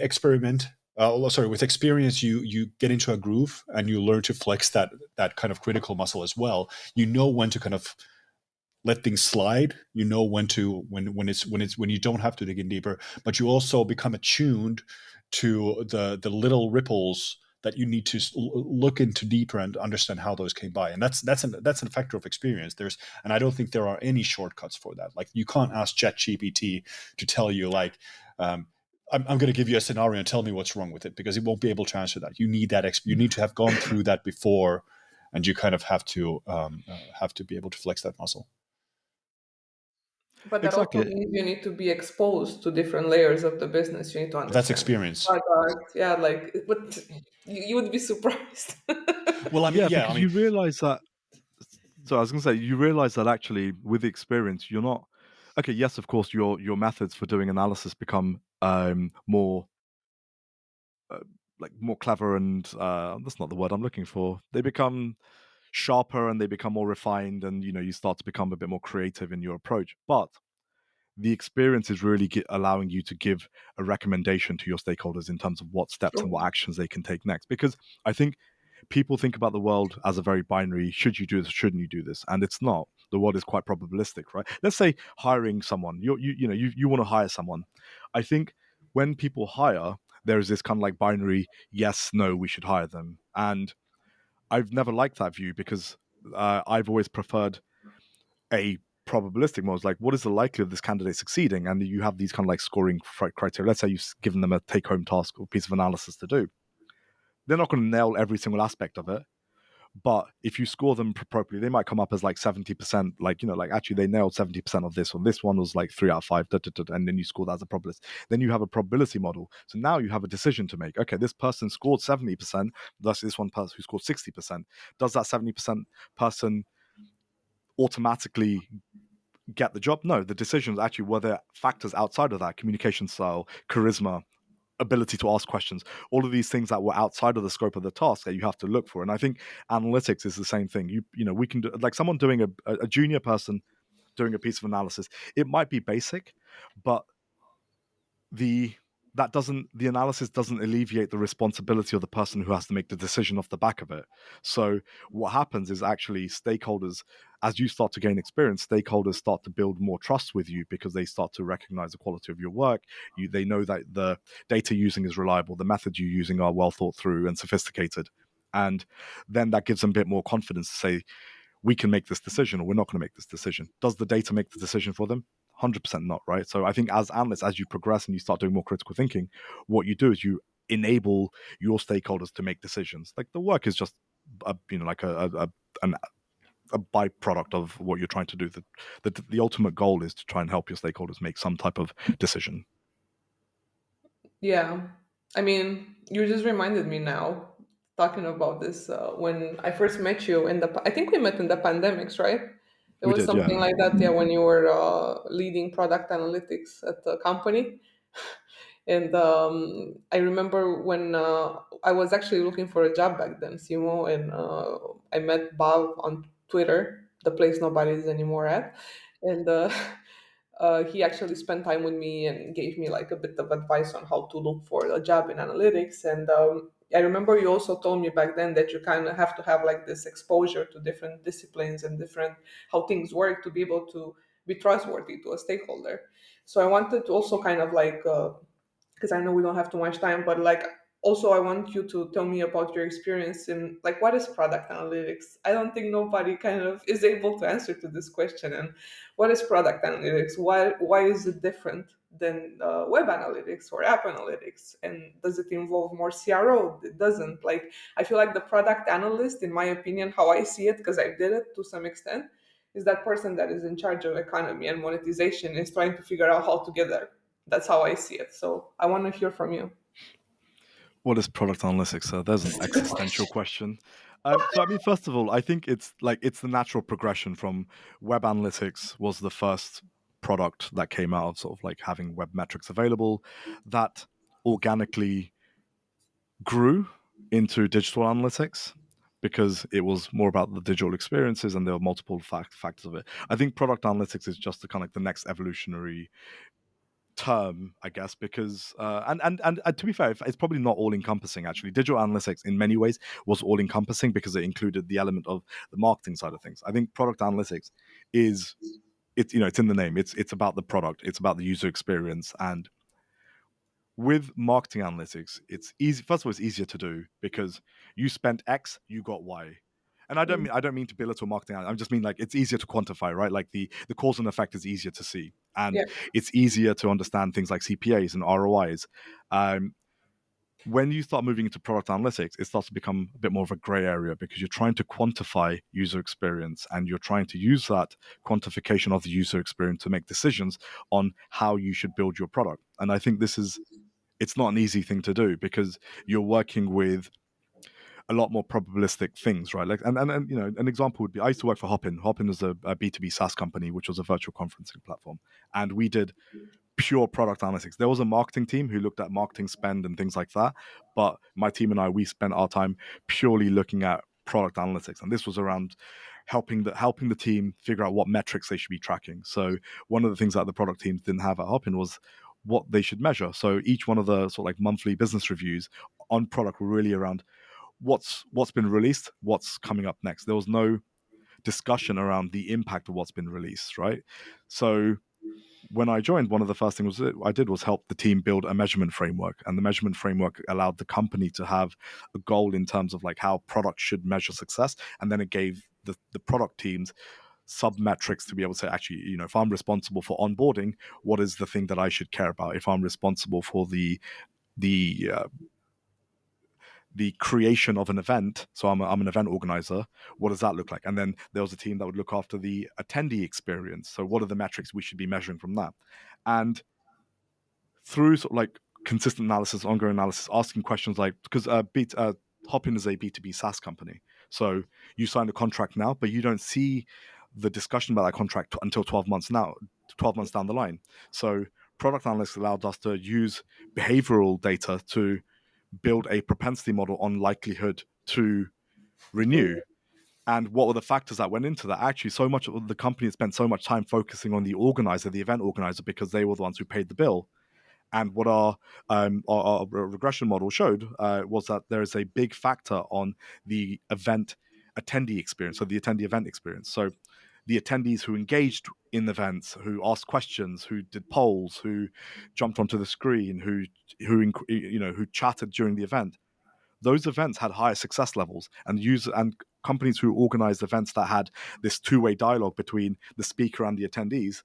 sorry, with experience, you get into a groove and you learn to flex that kind of critical muscle as well. You know when to kind of let things slide. You know when you don't have to dig in deeper, but you also become attuned to the little ripples that you need to look into deeper and understand how those came by. And that's an factor of experience. And I don't think there are any shortcuts for that. Like, you can't ask ChatGPT to tell you, like, I'm going to give you a scenario and tell me what's wrong with it, because it won't be able to answer that. You need you need to have gone through that before, and you kind of have to be able to flex that muscle. But that also Exactly. means you need to be exposed to different layers of the business. You need to That's understand experience. product. Yeah, like, but you would be surprised. Well, I mean, Yeah, yeah, I because mean, you realize that. So I was going to say, you realize that actually, with the experience, you're not. Okay, yes, of course, your methods for doing analysis become more uh, like more clever, and that's not the word I'm looking for. They become sharper and they become more refined, and you start to become a bit more creative in your approach. But the experience is really allowing you to give a recommendation to your stakeholders in terms of what steps and True. what actions they can take next. Because I think people think about the world as a very binary: should you do this, shouldn't you do this? And it's not. The world is quite probabilistic, right? Let's say hiring someone. You want to hire someone. I think when people hire, there is this kind of like binary: yes, no, we should hire them. And I've never liked that view, because I've always preferred a probabilistic model. It's like, what is the likelihood of this candidate succeeding? And you have these kind of like scoring criteria. Let's say you've given them a take home task or piece of analysis to do. They're not going to nail every single aspect of it. But if you score them appropriately, they might come up as like 70%, like, like actually they nailed 70% of this, or this one was like 3 out of 5, and then you score that as a probabilist. Then you have a probability model. So now you have a decision to make. Okay, this person scored 70%, thus this one person who scored 60%. Does that 70% person automatically get the job? No, the decisions actually were there factors outside of that: communication style, charisma, ability to ask questions, all of these things that were outside of the scope of the task that you have to look for. And I think analytics is the same thing. We can do, like, someone doing a junior person doing a piece of analysis. It might be basic, but the the analysis doesn't alleviate the responsibility of the person who has to make the decision off the back of it. So what happens is, actually, stakeholders, as you start to gain experience, stakeholders start to build more trust with you, because they start to recognize the quality of your work. They know that the data you're using is reliable, the methods you're using are well thought through and sophisticated. And then that gives them a bit more confidence to say, we can make this decision, or we're not going to make this decision. Does the data make the decision for them? 100% not, right? So I think, as analysts, as you progress and you start doing more critical thinking, what you do is you enable your stakeholders to make decisions. Like, the work is just like a byproduct of what you're trying to do. The ultimate goal is to try and help your stakeholders make some type of decision. Yeah. I mean, you just reminded me now, talking about this, when I first met you I think we met in the pandemics, right? It We was did, yeah. something like that, yeah, when you were leading product analytics at the company. And I remember when I was actually looking for a job back then, Simo, and I met Bhav on Twitter, the place nobody is anymore at. And he actually spent time with me and gave me like a bit of advice on how to look for a job in analytics. And I remember you also told me back then that you kind of have to have like this exposure to different disciplines and different how things work to be able to be trustworthy to a stakeholder. So I wanted to also kind of like because I know we don't have too much time, but like also I want you to tell me about your experience in like what is product analytics. I don't think nobody kind of is able to answer to this question. And what is product analytics? Why is it different than web analytics or app analytics? And does it involve more CRO? It doesn't. Like, I feel like the product analyst, in my opinion, how I see it, because I did it to some extent, is that person that is in charge of economy and monetization is trying to figure out how to get there. That's how I see it. So I want to hear from you. What is product analytics? So there's an Good existential question. question. So I mean, first of all, I think it's the natural progression from web analytics was the first product that came out of sort of like having web metrics available, that organically grew into digital analytics, because it was more about the digital experiences and there were multiple factors of it. I think product analytics is just the kind of like the next evolutionary term, I guess, because and to be fair, it's probably not all encompassing. Actually, digital analytics in many ways was all encompassing because it included the element of the marketing side of things. I think product analytics is it's it's in the name. It's about the product. It's about the user experience. And with marketing analytics, it's easy. First of all, it's easier to do because you spent X, you got Y. And I don't mean to belittle marketing. I just mean like it's easier to quantify, right? Like the cause and effect is easier to see, and Yeah. it's easier to understand things like CPAs and ROIs. Um, when you start moving into product analytics, it starts to become a bit more of a gray area because you're trying to quantify user experience and you're trying to use that quantification of the user experience to make decisions on how you should build your product. And I think it's not an easy thing to do because you're working with a lot more probabilistic things, right? Like, and an example would be I used to work for Hopin. Hopin is a B2B SaaS company, which was a virtual conferencing platform, and we did pure product analytics. There was a marketing team who looked at marketing spend and things like that, but my team and I, we spent our time purely looking at product analytics, and this was around helping the team figure out what metrics they should be tracking. So one of the things that the product teams didn't have at Hopin was what they should measure. So each one of the sort of like monthly business reviews on product were really around what's been released, what's coming up next. There was no discussion around the impact of what's been released, right? So when I joined, one of the first things I did was help the team build a measurement framework, and the measurement framework allowed the company to have a goal in terms of like how products should measure success, and then it gave the product teams sub metrics to be able to say, actually, if I'm responsible for onboarding, what is the thing that I should care about? If I'm responsible for the the creation of an event, so I'm an event organizer, what does that look like? And then there was a team that would look after the attendee experience, so what are the metrics we should be measuring from that? And through sort of like consistent analysis, ongoing analysis, asking questions like, because Hopin is a B2B SaaS company, so you sign a contract now, but you don't see the discussion about that contract until 12 months down the line. So product analysts allowed us to use behavioral data to build a propensity model on likelihood to renew. And what were the factors that went into that? Actually, so much of the company had spent so much time focusing on the organizer, the event organizer, because they were the ones who paid the bill. And what our regression model showed was that there is a big factor on the event attendee experience, so the attendee event experience. So the attendees who engaged in events, who asked questions, who did polls, who jumped onto the screen, who chatted during the event, those events had higher success levels, and companies who organized events that had this two-way dialogue between the speaker and the attendees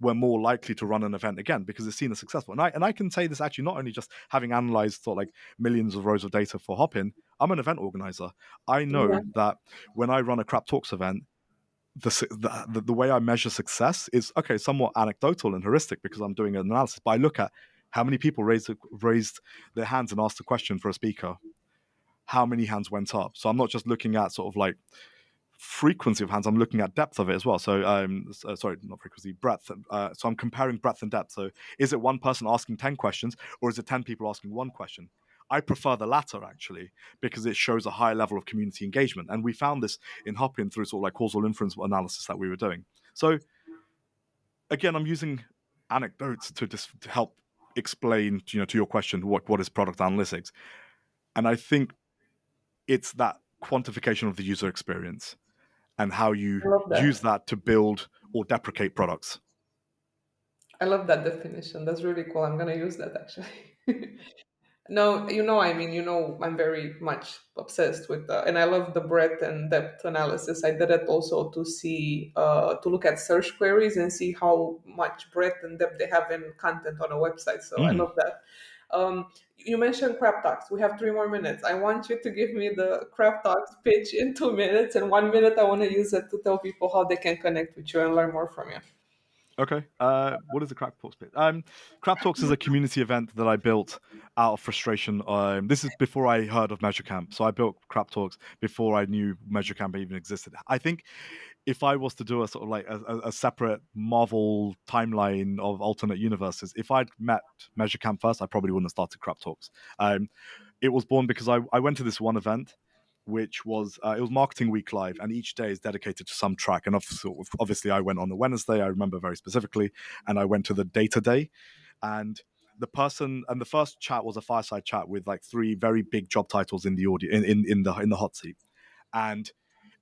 were more likely to run an event again because it's seen as successful. And I can say this actually not only just having analyzed sort of like millions of rows of data for Hopin. I'm an event organizer. I Yeah. know that when I run a Crap Talks event, the way I measure success is okay, somewhat anecdotal and heuristic because I'm doing an analysis. But I look at how many people raised their hands and asked a question for a speaker, how many hands went up. So I'm not just looking at sort of like frequency of hands, I'm looking at depth of it as well. So sorry, not frequency, breadth. So I'm comparing breadth and depth. So is it one person asking 10 questions or is it 10 people asking one question? I prefer the latter actually because it shows a high level of community engagement. And we found this in Hopin through sort of like causal inference analysis that we were doing. So again, I'm using anecdotes to help explain, to your question, what is product analytics? And I think it's that quantification of the user experience and how you I love use that. that to build or deprecate products. I love that definition. That's really cool. I'm gonna use that actually. No, I'm very much obsessed with and I love the breadth and depth analysis. I did it also to see, to look at search queries and see how much breadth and depth they have in content on a website. So I Mm. love that. You mentioned Crap Talks. We have 3 more minutes. I want you to give me the Crap Talks pitch in 2 minutes, and 1 minute I want to use it to tell people how they can connect with you and learn more from you. Okay. What is the Crap Talks bit? Crap Talks is a community event that I built out of frustration. This is before I heard of Measure Camp. So I built Crap Talks before I knew Measure Camp even existed. I think if I was to do a sort of like a separate Marvel timeline of alternate universes, if I'd met Measure Camp first, I probably wouldn't have started Crap Talks. It was born because I went to this one event, which was it was Marketing Week Live, and each day is dedicated to some track. And obviously, I went on the Wednesday. I remember very specifically, and I went to the Data Day. and the first chat was a fireside chat with like three very big job titles in the audio in the hot seat, and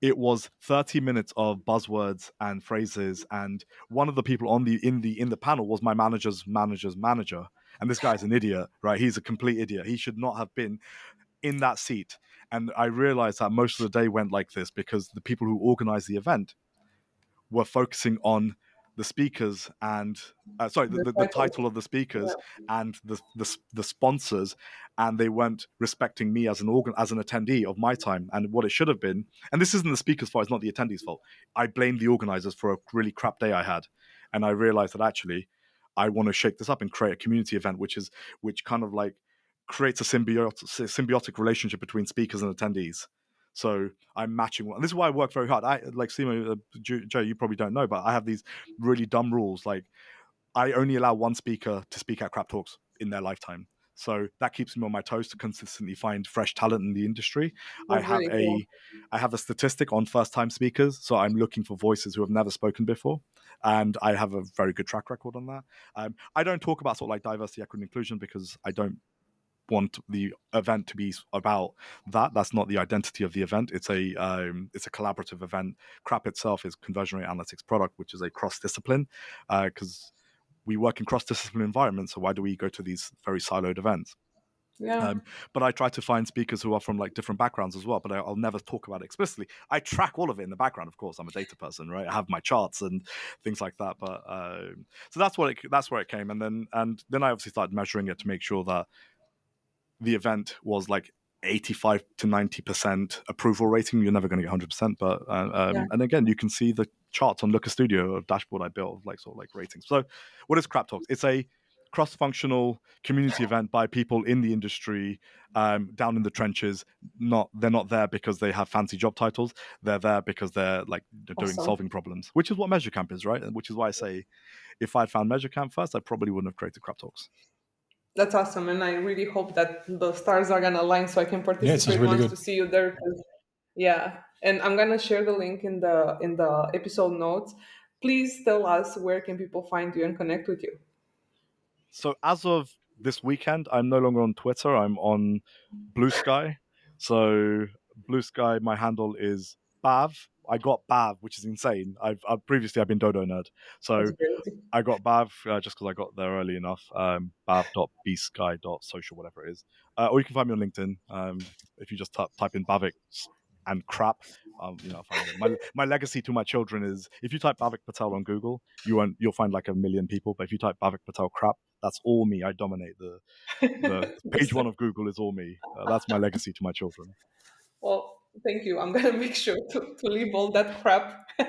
it was 30 minutes of buzzwords and phrases, and one of the people on the panel was my manager's manager, and this guy's an idiot, right? He's a complete idiot. He should not have been in that seat. And I realized that most of the day went like this because the people who organized the event were focusing on the speakers and The the title. title of the Yeah. speakers and the sponsors, and they weren't respecting me as an attendee of my time and what it should have been. And this isn't the speaker's fault; it's not the attendees' fault. I blame the organizers for a really crap day I had, and I realized that actually I want to shake this up and create a community event, which kind of like creates a symbiotic relationship between speakers and attendees. So I'm matching one. This is why I work very hard. I like Simo, Joe. You probably don't know, but I have these really dumb rules. Like I only allow one speaker to speak at crap talks in their lifetime. So that keeps me on my toes to consistently find fresh talent in the industry. I That's have really cool. a statistic on first time speakers, so I'm looking for voices who have never spoken before, and I have a very good track record on that. I don't talk about sort of like diversity, equity, and inclusion because I don't want the event to be about that. That's not the identity of the event. It's a collaborative event. CRAP itself is conversion rate analytics product, which is a cross discipline because we work in cross discipline environments. So why do we go to these very siloed events? Yeah. But I try to find speakers who are from like different backgrounds as well. But I'll never talk about it explicitly. I track all of it in the background, of course. I'm a data person, right? I have my charts and things like that. But so that's where it came, and then I obviously started measuring it to make sure that the event was like 85 to 90% approval rating. You're never going to get 100%, but Yeah. and again, you can see the charts on Looker Studio, a dashboard I built of like sort of like ratings. So what is Crap Talks? It's a cross-functional community event by people in the industry, down in the trenches. They're not there because they have fancy job titles. They're there because they're like doing Awesome. solving problems, which is what Measure Camp is, right? And which is why I say, if I'd found Measure Camp first, I probably wouldn't have created Crap Talks. That's awesome, and I really hope that the stars are gonna align so I can Yeah, it sounds participate really once good. to see you there. Yeah, and I'm gonna share the link in the episode notes. Please tell us where can people find you and connect with you. So as of this weekend, I'm no longer on Twitter. I'm on Blue Sky. So Blue Sky, my handle is Bav. I got Bav, which is insane. I've previously I've been Dodo Nerd, That's so great. I got Bav just because I got there early enough. Bav.bsky.social, whatever it is. Or you can find me on LinkedIn. If you just type in Bhavik and crap, I'll find me. My legacy to my children is if you type Bhavik Patel on Google, you'll find like 1 million people. But if you type Bhavik Patel crap, that's all me. I dominate the page one of Google is all me. That's my legacy to my children. Well, thank you. I'm gonna make sure to leave all that crap in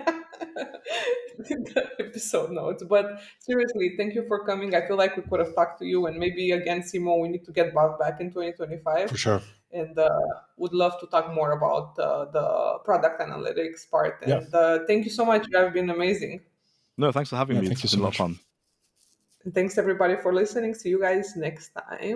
the episode notes. But seriously, thank you for coming. I feel like we could have talked to you, and maybe again, Simo, we need to get Bob back in 2025. For sure. And would love to talk more about the product analytics part. Yeah. And thank you so much. You have been amazing. No, thanks for having Yeah, me. thank It's you been so a lot of much. fun. And thanks everybody for listening. See you guys next time.